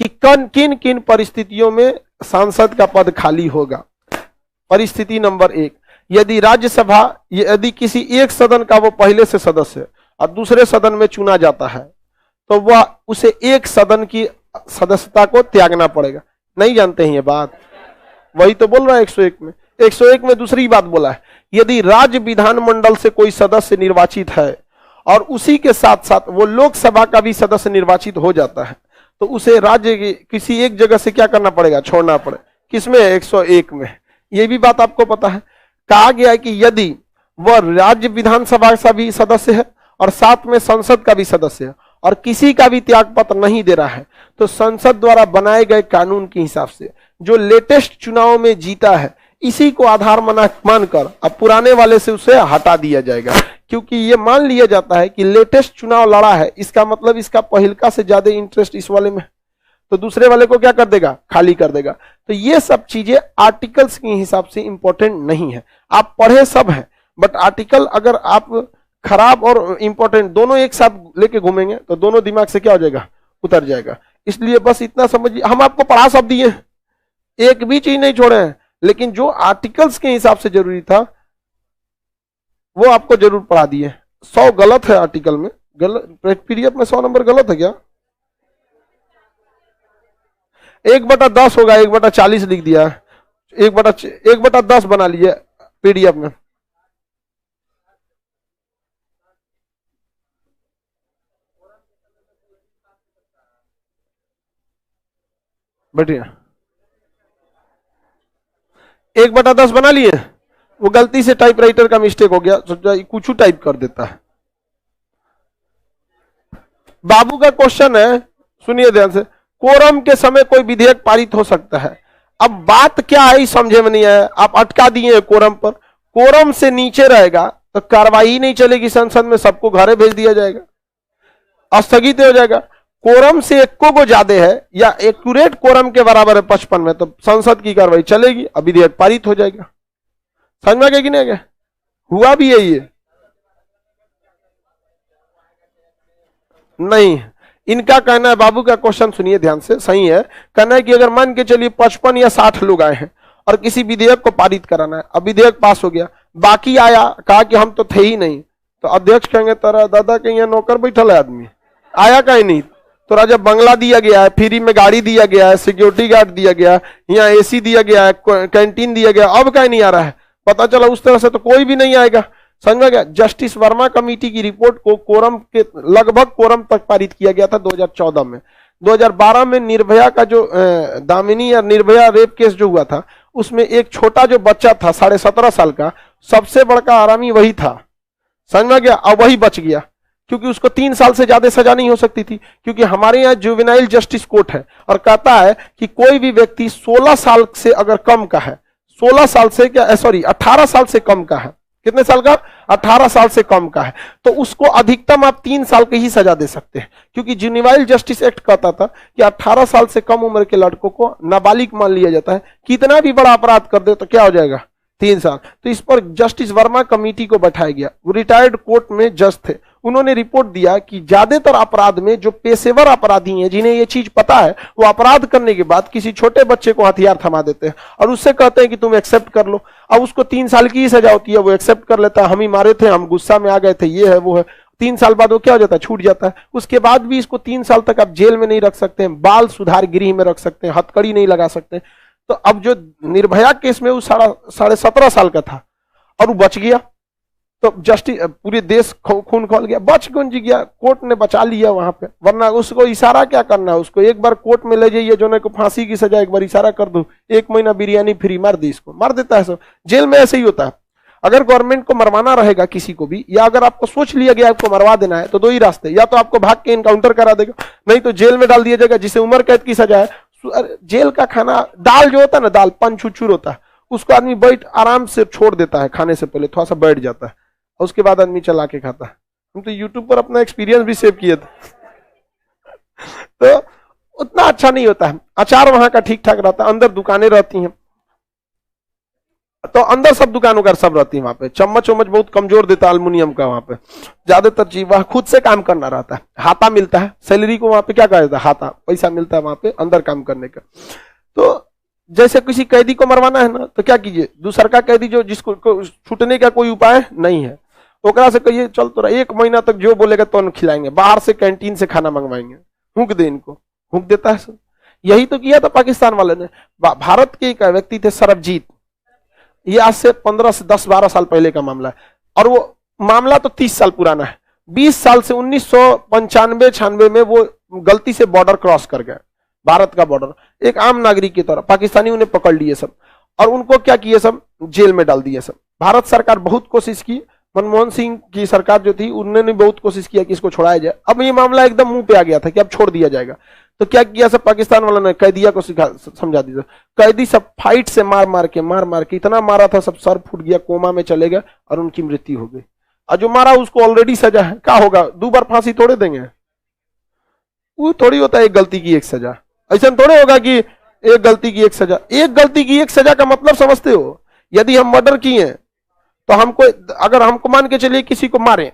कि किन किन परिस्थितियों में सांसद का पद खाली होगा। परिस्थिति नंबर 1, यदि राज्यसभा, यदि किसी एक सदन का वो पहले से सदस्य और दूसरे सदन में चुना जाता है तो वह उसे एक सदन की सदस्यता को त्यागना पड़ेगा। नहीं जानते हैं ये बात? वही तो बोल रहा है 101 में। 101 में दूसरी बात बोला है, यदि राज्य विधानमंडल से कोई सदस्य निर्वाचित है और उसी के साथ साथ वो लोकसभा का भी सदस्य निर्वाचित हो जाता है तो उसे राज्य की किसी एक जगह से क्या करना पड़ेगा? छोड़ना पड़े। किसमें? 101 में। ये भी बात आपको पता है। कहा गया है कि यदि वह राज्य विधानसभा का भी सदस्य है और साथ में संसद का भी सदस्य है और किसी का भी त्याग पत्र नहीं दे रहा है तो संसद द्वारा बनाए गए कानून के हिसाब से जो लेटेस्ट चुनाव में जीता है इसी को आधार मानकर अब पुराने वाले से उसे हटा दिया जाएगा। क्योंकि ये मान लिया जाता है कि लेटेस्ट चुनाव लड़ा है, इसका मतलब इसका पहिलका से ज्यादा इंटरेस्ट इस वाले में, तो दूसरे वाले को क्या कर देगा? खाली कर देगा। तो ये सब चीजें आर्टिकल्स के हिसाब से इंपॉर्टेंट नहीं है। आप पढ़े सब है, बट आर्टिकल अगर आप खराब और इंपॉर्टेंट दोनों एक साथ लेके घूमेंगे तो दोनों दिमाग से क्या हो जाएगा? उतर जाएगा। इसलिए बस इतना समझिए, हम आपको पढ़ा सब दिए, एक भी चीज नहीं छोड़े हैं, लेकिन जो आर्टिकल्स के हिसाब से जरूरी था वो आपको जरूर पढ़ा दिए। 100 गलत है आर्टिकल में, गलत पीडीएफ में 100 नंबर गलत है क्या? 1/10 होगा, 1/40 लिख दिया, 1/10 बना लीजिए पीडीएफ में। बढ़िया, 1/10 बना लिए। वो गलती से टाइपराइटर का मिस्टेक हो गया, कुछ टाइप कर देता है। बाबू का क्वेश्चन है, सुनिए ध्यान से, कोरम के समय कोई विधेयक पारित हो सकता है। अब बात क्या है समझे में नहीं आया, आप अटका दिए कोरम पर। कोरम से नीचे रहेगा तो कार्रवाई नहीं चलेगी संसद में, सबको घरे भेज दिया जाएगा, स्थगित हो जाएगा। कोरम से एको को ज्यादा है या एक्यूरेट कोरम के बराबर है 55 में, तो संसद की कार्रवाई चलेगी, अब विधेयक पारित हो जाएगा। समझ में गया कि नहीं गया? हुआ भी यही है। नहीं, इनका कहना है, बाबू का क्वेश्चन सुनिए ध्यान से, सही है। कहना है कि अगर मान के चलिए 55 या 60 लोग आए हैं और किसी विधेयक को पारित कराना है, अब विधेयक पास हो गया, बाकी आया, कहा कि हम तो थे ही नहीं, तो अध्यक्ष कहेंगे तेरा दादा के यहाँ नौकर बैठल है आदमी, आया कहीं नहीं। तो जब बंगला दिया गया है, फ्री में गाड़ी दिया गया है, सिक्योरिटी गार्ड दिया गया है, यहाँ एसी दिया गया है, कैंटीन दिया गया, अब कहीं नहीं आ रहा है, पता चला उस तरह से तो कोई भी नहीं आएगा। समझ में गया? जस्टिस वर्मा कमेटी की रिपोर्ट को कोरम के लगभग कोरम तक पारित किया गया था 2014 में। 2012 में निर्भया का जो दामिनी या निर्भया रेप केस जो हुआ था, उसमें एक छोटा जो बच्चा था 17.5 साल का, सबसे बड़का आरामी वही था। समझ में गया? अब वही बच गया, क्योंकि उसको 3 साल से ज्यादा सजा नहीं हो सकती थी, क्योंकि हमारे यहाँ जुवेनाइल जस्टिस कोर्ट है और कहता है कि कोई भी व्यक्ति 16 साल से अगर कम का है, 16 साल से क्या, सॉरी 18 साल से कम का है, कितने साल का? 18 साल से कम का है, तो उसको अधिकतम आप 3 साल की ही सजा दे सकते हैं, क्योंकि जुवेनाइल जस्टिस एक्ट कहता था कि 18 साल से कम उम्र के लड़कों को नाबालिग मान लिया जाता है, कितना भी बड़ा अपराध कर दे तो क्या हो जाएगा? 3 साल। तो इस पर जस्टिस वर्मा कमेटी को बैठाया गया, वो रिटायर्ड कोर्ट में जज थे। उन्होंने रिपोर्ट दिया कि ज्यादातर अपराध में जो पेशेवर अपराधी हैं, जिन्हें ये चीज पता है, वो अपराध करने के बाद किसी छोटे बच्चे को हथियार थमा देते हैं और उससे कहते हैं कि तुम एक्सेप्ट कर लो। अब उसको 3 साल की ही सजा होती है, वो एक्सेप्ट कर लेता है, हम ही मारे थे, हम गुस्सा में आ गए थे, ये है वो है। 3 साल बाद वो क्या हो जाता है? छूट जाता है। उसके बाद भी इसको 3 साल तक आप जेल में नहीं रख सकते हैं, बाल सुधार गृह में रख सकते हैं, हथकड़ी नहीं लगा सकते। तो अब जो निर्भया केस में वो 17.5 साल का था और वो बच गया, तो जस्टिस पूरे देश खून खोल गया, बच गुंज गया, कोर्ट ने बचा लिया वहां पे। वरना उसको इशारा क्या करना है, उसको एक बार कोर्ट में ले जाइए, जो को फांसी की सजा एक बार इशारा कर दो, 1 महीना बिरयानी फ्री, मार दी, इसको मार देता है सब। जेल में ऐसे ही होता है। अगर गवर्नमेंट को मरवाना रहेगा किसी को भी, या अगर आपको सोच लिया गया आपको मरवा देना है, तो 2 ही रास्ते, या तो आपको भाग के इनकाउंटर करा देगा, नहीं तो जेल में डाल दिया जाएगा, जिसे उम्र कैद की सजा है। जेल का खाना, दाल जो होता है ना, दाल पंचुचूर होता है, उसको आदमी बैठ आराम से छोड़ देता है, खाने से पहले थोड़ा सा बैठ जाता है, उसके बाद आदमी चला के खाता है। हम तो यूट्यूब पर अपना एक्सपीरियंस भी सेव किए थे। तो उतना अच्छा नहीं होता है। अचार वहां का ठीक ठाक रहता है, अंदर दुकानें रहती हैं, तो अंदर सब दुकानों का सब रहती है। वहां पे चम्मच वम्मच बहुत कमजोर देता है एल्युमिनियम का, वहां पे ज्यादातर चीज वहां खुद से काम करना रहता है। हाथा मिलता है, सैलरी को वहां पे क्या कहा जाता है, हाथा, पैसा मिलता है वहां पे अंदर काम करने का। तो जैसे किसी कैदी को मरवाना है ना, तो क्या कीजिए, दूसरा का कैदी जो जिसको छूटने का कोई उपाय नहीं है, ओकरा से कहिए चल तोरा 1 महीना तक जो बोलेगा तो हम खिलाएंगे, बाहर से कैंटीन से खाना मंगवाएंगे, हुक दे इनको, हुक देता है सब। यही तो किया था पाकिस्तान वाले ने। भारत के एक व्यक्ति थे सरबजीत, ये आज से 15 से 10-12 साल पहले का मामला है, और वो मामला तो 30 साल पुराना है। 20 साल से 1995-96 में वो गलती से बॉर्डर क्रॉस कर गए, भारत का बॉर्डर, एक आम नागरिक की तरह। पाकिस्तानी उन्हें पकड़ लिए सब, और उनको क्या किए सब, जेल में डाल दिए सब। भारत सरकार बहुत कोशिश की, मनमोहन सिंह की सरकार जो थी उन्होंने बहुत कोशिश किया कि इसको छुड़ाया जाए। अब ये मामला एकदम मुंह पे आ गया था कि अब छोड़ दिया जाएगा, तो क्या किया सब पाकिस्तान वालों ने, कैदिया को समझा दिया। कैदी सब फाइट से मार मार के इतना मारा था, सब सर फूट गया, कोमा में चले गए और उनकी मृत्यु हो गई। और जो मारा उसको ऑलरेडी सजा है, क्या होगा, 2 बार फांसी थोड़े देंगे, वो थोड़ी होता है एक गलती की एक सजा। ऐसा थोड़े होगा कि एक गलती की एक सजा। एक गलती की एक सजा का मतलब समझते हो, यदि हम मर्डर किए तो हमको, अगर हमको मान के चलिए किसी को मारे,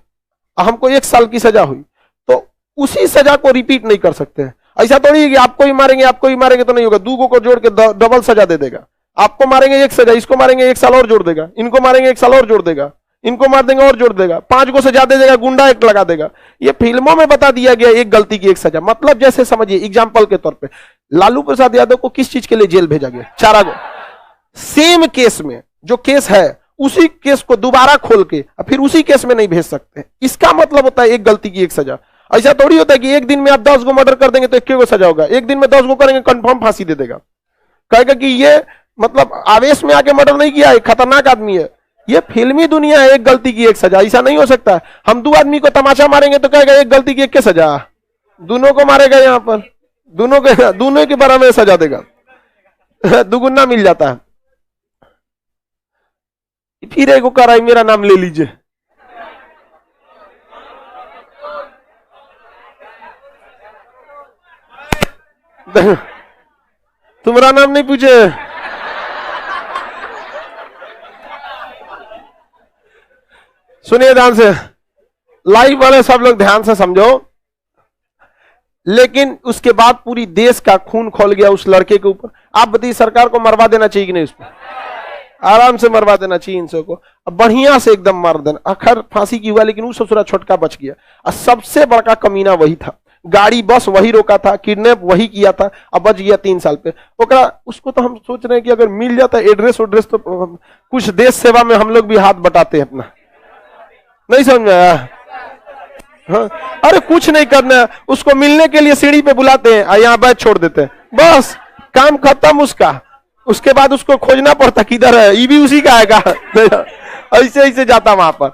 हमको 1 साल की सजा हुई, तो उसी सजा को रिपीट नहीं कर सकते। ऐसा थोड़ी है कि आपको ही मारेंगे तो नहीं होगा, 2 को जोड़ के डबल सजा दे देगा। आपको मारेंगे 1 सजा, इसको मारेंगे 1 साल और जोड़ देगा, इनको मारेंगे 1 साल और जोड़ देगा, इनको मार देंगे और जोड़ देगा, 5 को सजा दे देगा, गुंडा एक लगा देगा। ये फिल्मों में बता दिया गया एक गलती की एक सजा। मतलब जैसे समझिए एग्जाम्पल के तौर पे लालू प्रसाद यादव को किस चीज के लिए जेल भेजा गया? चारा को। सेम केस में जो केस है उसी केस को दोबारा खोल के फिर उसी केस में नहीं भेज सकते। इसका मतलब होता है एक गलती की एक सजा। ऐसा थोड़ी होता है कि एक दिन में आप 10 गो मर्डर कर देंगे तो 1 को सजा होगा, एक दिन में 10 गो करेंगे कंफर्म फांसी दे देगा। कहेगा कि ये मतलब आवेश में आके मर्डर नहीं किया है, खतरनाक आदमी है। ये फिल्मी दुनिया है, एक गलती की एक सजा। ऐसा नहीं हो सकता। हम 2 आदमी को तमाचा मारेंगे तो कहेगा एक गलती की एक के सजा, दोनों को मारेगा, यहां पर दोनों के बराबर सजा देगा, दुगुना मिल जाता है। फिर एक कह रहा है मेरा नाम ले लीजिए। तुम्हारा नाम नहीं पूछे। सुनिए ध्यान से, लाइव वाले सब लोग ध्यान से समझो। लेकिन उसके बाद पूरी देश का खून खोल गया उस लड़के के ऊपर। आप बताइए सरकार को मरवा देना चाहिए कि नहीं? उसको आराम से मरवा देना चाहिए इन सबको, अब बढ़िया से एकदम मार देना। आखिर फांसी की हुआ लेकिन उस ससुरा छोटका बच गया। और सबसे बड़का कमीना वही था, गाड़ी बस वही रोका था, किडनैप वही किया था, अब बच गया 3 साल पे। उसको तो हम सोच रहे हैं कि अगर मिल जाता एड्रेस उड्रेस तो कुछ देश सेवा में हम लोग भी हाथ बटाते हैं अपना। नहीं समझ में आया? हाँ? अरे कुछ नहीं करना है, उसको मिलने के लिए सीढ़ी पे बुलाते हैं, यहाँ बैठ छोड़ देते हैं, बस काम खत्म उसका। उसके बाद उसको खोजना पड़ता किधर है, ये भी उसी का आएगा। ऐसे ऐसे जाता वहां पर।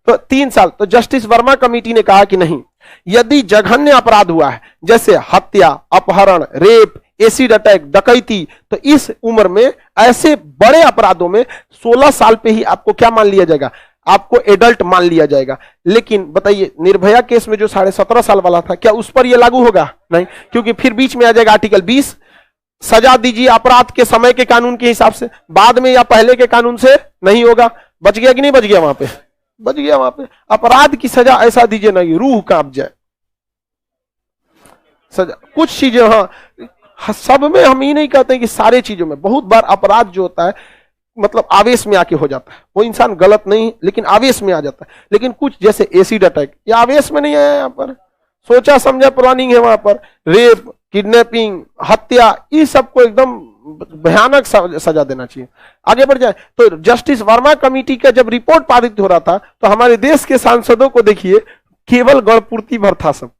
तो 3 साल। तो जस्टिस वर्मा कमेटी ने कहा कि नहीं, यदि जघन्य अपराध हुआ है जैसे हत्या, अपहरण, रेप, एसिड अटैक, डकैती, तो इस उम्र में ऐसे बड़े अपराधों में 16 साल पे ही आपको क्या मान लिया जाएगा? आपको एडल्ट मान लिया जाएगा। लेकिन बताइए निर्भया केस में जो 17.5 साल वाला था, क्या उस पर यह लागू होगा? नहीं, क्योंकि फिर बीच में आ जाएगा आर्टिकल 20, सजा दीजिए अपराध के समय के कानून के हिसाब से, बाद में या पहले के कानून से नहीं होगा। बच गया कि नहीं बच गया? वहां पे बच गया। वहां पे अपराध की सजा ऐसा दीजिए ना रूह कांप जाए। सजा कुछ चीजें, हाँ सब में हम ये नहीं कहते कि सारे चीजों में, बहुत बार अपराध जो होता है मतलब आवेश में आके हो जाता है। वो इंसान गलत नहीं लेकिन आवेश में आ जाता है। लेकिन कुछ जैसे एसिड अटैक, ये आवेश में नहीं आया, यहाँ पर सोचा समझा प्लानिंग है। वहां पर रेप, किडनैपिंग, हत्या, इस सबको एकदम भयानक सजा देना चाहिए। आगे बढ़ जाए तो जस्टिस वर्मा कमेटी का जब रिपोर्ट पारित हो रहा था तो हमारे देश के सांसदों को देखिए केवल गणपूर्ति भर था सब।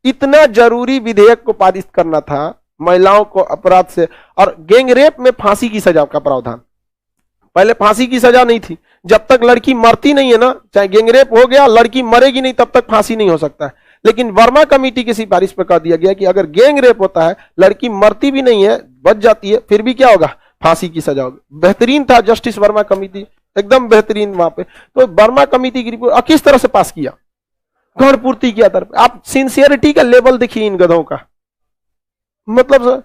इतना जरूरी विधेयक को पारित करना था महिलाओं को अपराध से। और गैंग रेप में फांसी की सजा का प्रावधान, पहले फांसी की सजा नहीं थी। जब तक लड़की मरती नहीं है ना, चाहे गैंग रेप हो गया, लड़की मरेगी नहीं तब तक फांसी नहीं हो सकता है। लेकिन वर्मा कमेटी की सिफारिश पर कह दिया गया कि अगर गैंग रेप होता है, लड़की मरती भी नहीं है, बच जाती है, फिर भी क्या होगा? फांसी की सजा होगी। बेहतरीन था जस्टिस वर्मा कमेटी, एकदम बेहतरीन वहां पे। तो वर्मा कमेटी की रिपोर्ट किस तरह से पास किया? गणपूर्ति किया तरफ। आप सिंसियरिटी का लेवल देखिए इन गधों का, मतलब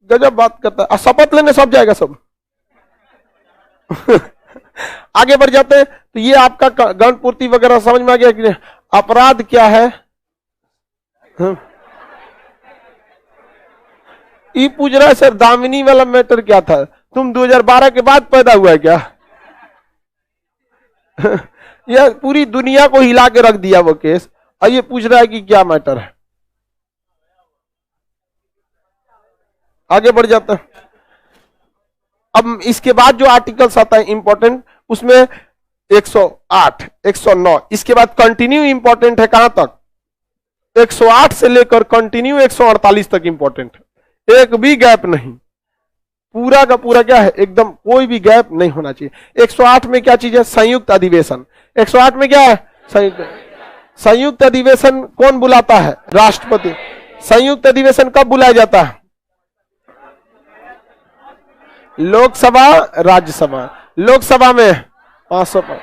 गजब बात करता है। शपथ लेने सब जाएगा सब। आगे बढ़ जाते हैं तो ये आपका गणपूर्ति वगैरह समझ में आ गया कि अपराध क्या है। ये पूछ रहा है सर दामिनी वाला मैटर क्या था? तुम 2012 के बाद पैदा हुआ है क्या? यह पूरी दुनिया को हिला के रख दिया वो केस, और ये पूछ रहा है कि क्या मैटर है। आगे बढ़ जाता है। अब इसके बाद जो आर्टिकल्स आता है इंपॉर्टेंट, उसमें 108, 109, इसके बाद कंटिन्यू इंपॉर्टेंट है। कहां तक? 108 से लेकर कंटिन्यू 148 तक इंपॉर्टेंट है, एक भी गैप नहीं। पूरा का पूरा क्या है? एकदम कोई भी गैप नहीं होना चाहिए। 108 में क्या चीज है? संयुक्त अधिवेशन। 108 में क्या है? संयुक्त अधिवेशन कौन बुलाता है? राष्ट्रपति। संयुक्त अधिवेशन कब बुलाया जाता है? लोकसभा, राज्यसभा। लोकसभा में 500,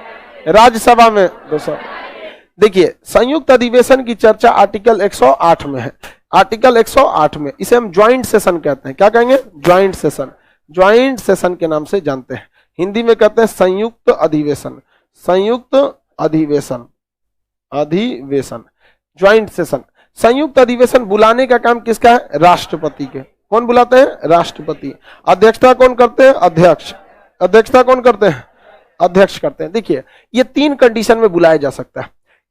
राज्यसभा में 200। देखिए संयुक्त अधिवेशन की चर्चा आर्टिकल 108 में है। आर्टिकल 108 में इसे हम ज्वाइंट सेशन कहते हैं। क्या कहेंगे? Joint session. ज्वाइंट सेशन के नाम से जानते हैं, हिंदी में कहते हैं संयुक्त अधिवेशन। संयुक्त अधिवेशन, अधिवेशन, ज्वाइंट सेशन। संयुक्त अधिवेशन बुलाने का काम किसका है? राष्ट्रपति के। कौन बुलाते हैं? राष्ट्रपति। अध्यक्षता कौन करते हैं? अध्यक्ष। अध्यक्षता कौन करते हैं? अध्यक्ष करते हैं। देखिए ये 3 कंडीशन में बुलाया जा सकता है।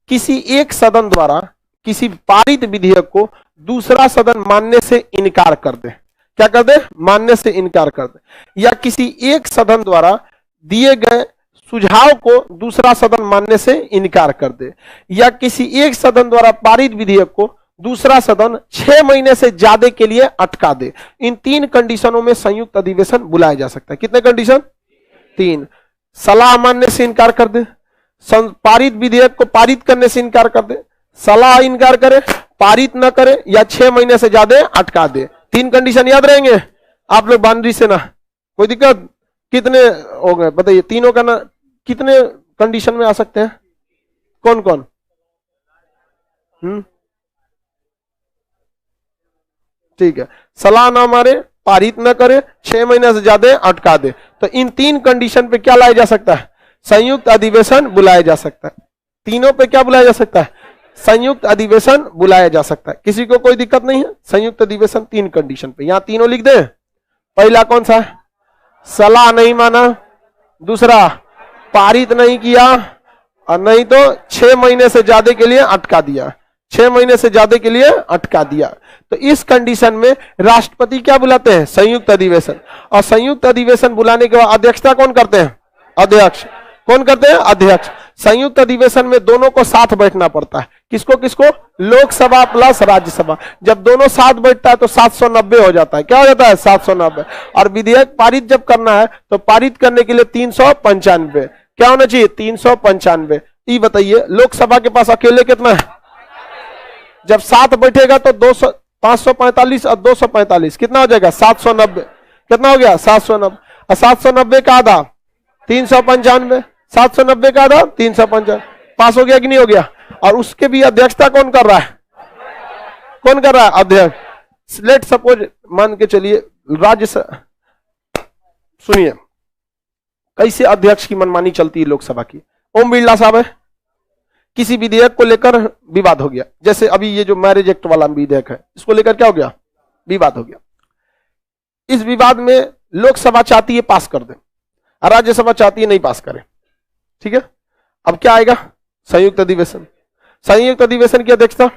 किसी एक सदन द्वारा किसी पारित विधेयक को दूसरा सदन मानने से इनकार कर दे, क्या कर दे, मानने से इनकार कर दे, या किसी एक सदन द्वारा दिए गए सुझाव को दूसरा सदन मानने से इनकार कर दे, या किसी एक सदन द्वारा पारित विधेयक को दूसरा सदन 6 महीने से ज्यादा के लिए अटका दे। इन 3 कंडीशनों में संयुक्त अधिवेशन बुलाया जा सकता है। कितने कंडीशन? 3। सलाह मानने से इनकार कर दे, पारित विधेयक को पारित करने से इनकार कर दे, सलाह इनकार करे, पारित न करे, या 6 महीने से ज्यादा अटका दे। 3 कंडीशन याद रहेंगे आप लोग बाउंड्री से ना, कोई दिक्कत? कितने हो गए बताइए? तीनों का ना कितने कंडीशन में आ सकते हैं? कौन कौन? ठीक है, सलाह ना मारे, पारित न करे, 6 महीने से ज्यादा अटका दे। तो इन 3 कंडीशन पे क्या लाया जा सकता है? संयुक्त अधिवेशन बुलाया जा सकता है। तीनों पे क्या बुलाया जा सकता है? संयुक्त अधिवेशन बुलाया जा सकता है। किसी को कोई दिक्कत नहीं है? संयुक्त अधिवेशन 3 कंडीशन पे, यहां तीनों लिख दे। पहला कौन सा है? सलाह नहीं माना, दूसरा पारित नहीं किया, और नहीं तो 6 महीने से ज्यादा के लिए अटका दिया, 6 महीने से ज्यादा के लिए अटका दिया। तो इस कंडीशन में राष्ट्रपति क्या बुलाते हैं? संयुक्त अधिवेशन। और संयुक्त अधिवेशन बुलाने के बाद अध्यक्षता कौन करते हैं? अध्यक्ष। कौन करते हैं? अध्यक्ष। संयुक्त अधिवेशन में दोनों को साथ बैठना पड़ता है। किसको किसको? लोकसभा प्लस राज्यसभा। जब दोनों साथ बैठता है तो 790 हो जाता है। क्या हो जाता है? 790। और विधेयक पारित जब करना है तो पारित करने के लिए 395। क्या होना चाहिए? 395। ये बताइए लोकसभा के पास अकेले कितना है? जब 7 बैठेगा तो 200, 545 और 245 कितना हो जाएगा? 790। कितना हो गया? 790। और 790 का आधा 395, 790 का आधा 395। पास हो गया कि नहीं हो गया? और उसके भी अध्यक्षता कौन कर रहा है? कौन कर रहा है? अध्यक्ष। लेट सपोज मान के चलिए सुनिए कैसे अध्यक्ष की मनमानी चलती है लोकसभा की। ओम बिरला साहब है, किसी विधेयक को लेकर विवाद हो गया, जैसे अभी ये जो मैरिज एक्ट वाला विधेयक है, इसको लेकर क्या हो गया? विवाद हो गया। इस विवाद में लोकसभा चाहती है पास कर दे, राज्यसभा चाहती है नहीं पास करे। ठीक है, अब क्या आएगा? संयुक्त अधिवेशन। संयुक्त अधिवेशन की अध्यक्षता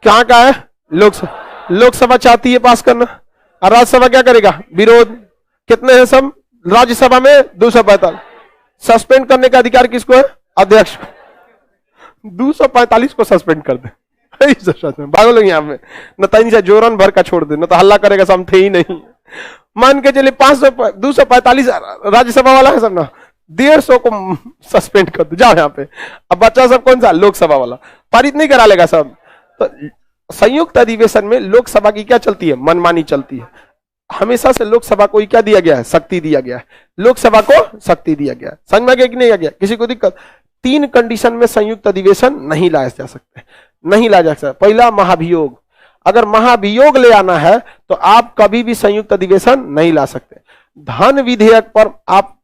कहां का है? लोकसभा। लोकसभा चाहती है पास करना, और राज्यसभा क्या करेगा? विरोध। कितने हैं सब? राज्यसभा में 245। सस्पेंड करने का अधिकार किसको है? अध्यक्ष। 245 को सस्पेंड कर दे। भागो लोग यहाँ पे, न तो इनसे जोरन भर का छोड़ दे, न तो हल्ला करेगा सब थे ही नहीं। मान के चलिए 245 राज्यसभा वाला है सब ना, 150 को सस्पेंड कर दो, जाओ यहाँ पे। अब बच्चा सब कौन सा? लोकसभा वाला। पारित नहीं करा लेगा सब। तो संयुक्त अधिवेशन में लोकसभा की क्या चलती है? मनमानी चलती है। हमेशा से लोकसभा को क्या दिया गया है? शक्ति दिया गया है। लोकसभा को शक्ति दिया गया है। समझ में गया कि नहीं आ गया? किसी को दिक्कत? 3 कंडीशन में संयुक्त अधिवेशन नहीं लाया जा सकते, नहीं लाया जा सकता। पहला महाभियोग। अगर महाभियोग ले आना है तो आप कभी भी संयुक्त अधिवेशन नहीं ला सकते। धन विधेयक पर आप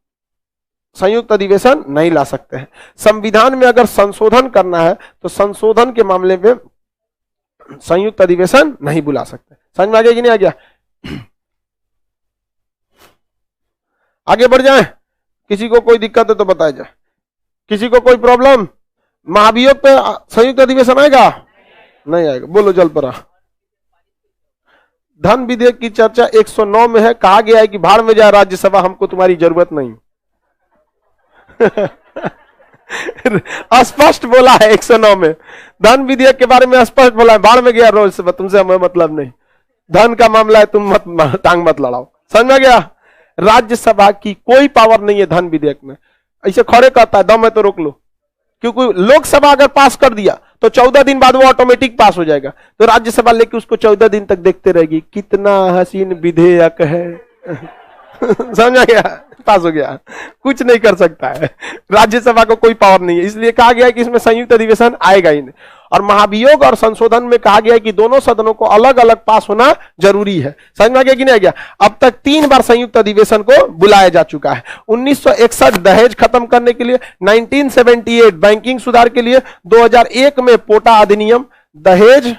संयुक्त अधिवेशन नहीं ला सकते हैं। संविधान में अगर संशोधन करना है तो संशोधन के मामले में संयुक्त अधिवेशन नहीं बुला सकते। समझ में आ गया कि नहीं आ गया? आगे बढ़ जाएं, किसी को कोई दिक्कत है तो बताया जाए। किसी को कोई प्रॉब्लम? महाभियोग पे संयुक्त अधिवेशन आएगा? नहीं आएगा। बोलो जल परा। धन विधेयक की चर्चा 109 में है। कहा गया है कि भाड़ में जाए राज्यसभा, हमको तुम्हारी जरूरत नहीं। स्पष्ट बोला है 109 में। धन विधेयक के बारे में स्पष्ट बोला है, भाड़ में गया राज्यसभा, तुमसे हमें मतलब नहीं। धन का मामला है, तुम मत टांग मत लड़ाओ। समझ में गया? राज्यसभा की कोई पावर नहीं है धन विधेयक में। ऐसे खड़े करता है, दम है तो रोक लो। क्योंकि लोकसभा अगर पास कर दिया तो 14 दिन बाद वो ऑटोमेटिक पास हो जाएगा। तो राज्यसभा लेके उसको 14 दिन तक देखते रहेगी, कितना हसीन विधेयक है। समझा गया? पास हो गया, कुछ नहीं कर सकता है। राज्यसभा को कोई पावर नहीं है, इसलिए कहा गया है कि इसमें संयुक्त अधिवेशन आएगा ही नहीं। और महाभियोग और संशोधन में कहा गया है कि दोनों सदनों को अलग अलग पास होना जरूरी है। समझ में आ गया कि नहीं आ गया? अब तक 3 बार संयुक्त अधिवेशन को बुलाया जा चुका है। 1961 दहेज खत्म करने के लिए, 1978 बैंकिंग सुधार के लिए, 2001 में पोटा अधिनियम दहेज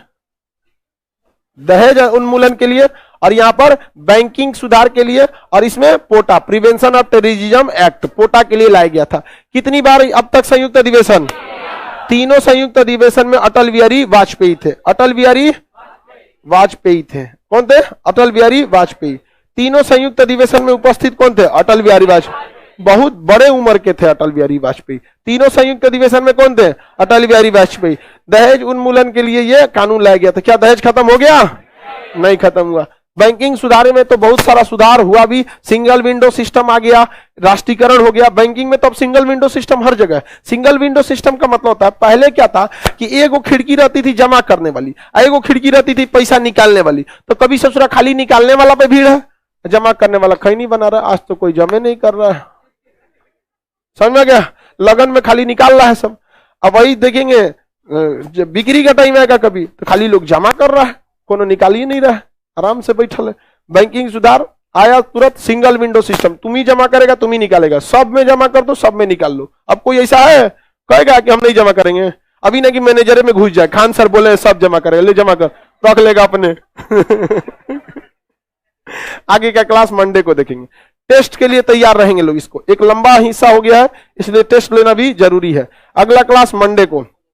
उन्मूलन के लिए, और यहां पर बैंकिंग सुधार के लिए, और इसमें पोटा प्रिवेंशन ऑफ टेररिज्म एक्ट पोटा के लिए लाया गया था। कितनी बार अब तक संयुक्त अधिवेशन? तीनों संयुक्त अधिवेशन में अटल बिहारी वाजपेयी थे। अटल बिहारी वाजपेयी थे। कौन थे? अटल बिहारी वाजपेयी। तीनों संयुक्त अधिवेशन में उपस्थित कौन थे? अटल बिहारी वाजपेयी। बहुत बड़े उम्र के थे अटल बिहारी वाजपेयी। तीनों संयुक्त अधिवेशन में कौन थे? अटल बिहारी वाजपेयी। दहेज उन्मूलन के लिए यह कानून लाया गया था। क्या दहेज खत्म हो गया? नहीं खत्म हुआ। बैंकिंग सुधार में तो बहुत सारा सुधार हुआ भी। सिंगल विंडो सिस्टम आ गया, राष्ट्रीयकरण हो गया। बैंकिंग में तो अब सिंगल विंडो सिस्टम हर जगह। सिंगल विंडो सिस्टम का मतलब होता है, पहले क्या था कि एगो खिड़की रहती थी जमा करने वाली, एगो खिड़की रहती थी पैसा निकालने वाली। तो कभी ससुरा खाली निकालने वाला पे भीड़ है, जमा करने वाला कहीं नहीं बना रहा। आज तो कोई जमे नहीं कर रहा है, समझ में गया? लगन में खाली निकाल रहा है सब। अब वही देखेंगे जब बिक्री का टाइम आएगा कभी, तो खाली लोग जमा कर रहा है, कोनो निकाल ही नहीं रहा है, आराम से बैठल है। बैंकिंग सुधार आया तुरंत, सिंगल विंडो सिस्टम, तुम ही जमा करेगा तुम ही निकालेगा, सब में जमा कर दो सब में निकाल लो। अब कोई ऐसा है कहेगा कि हम नहीं जमा करेंगे? अभी ना कि मैनेजर में घुस जाए, खान सर बोले सब जमा करेगा, ले जमा कर, रख लेगा अपने। आगे का क्लास मंडे को देखेंगे। टेस्ट के लिए तैयार रहेंगे लोग। इसको एक लंबा हिस्सा हो गया है, इसलिए टेस्ट लेना भी जरूरी है। अगला क्लास मंडे को।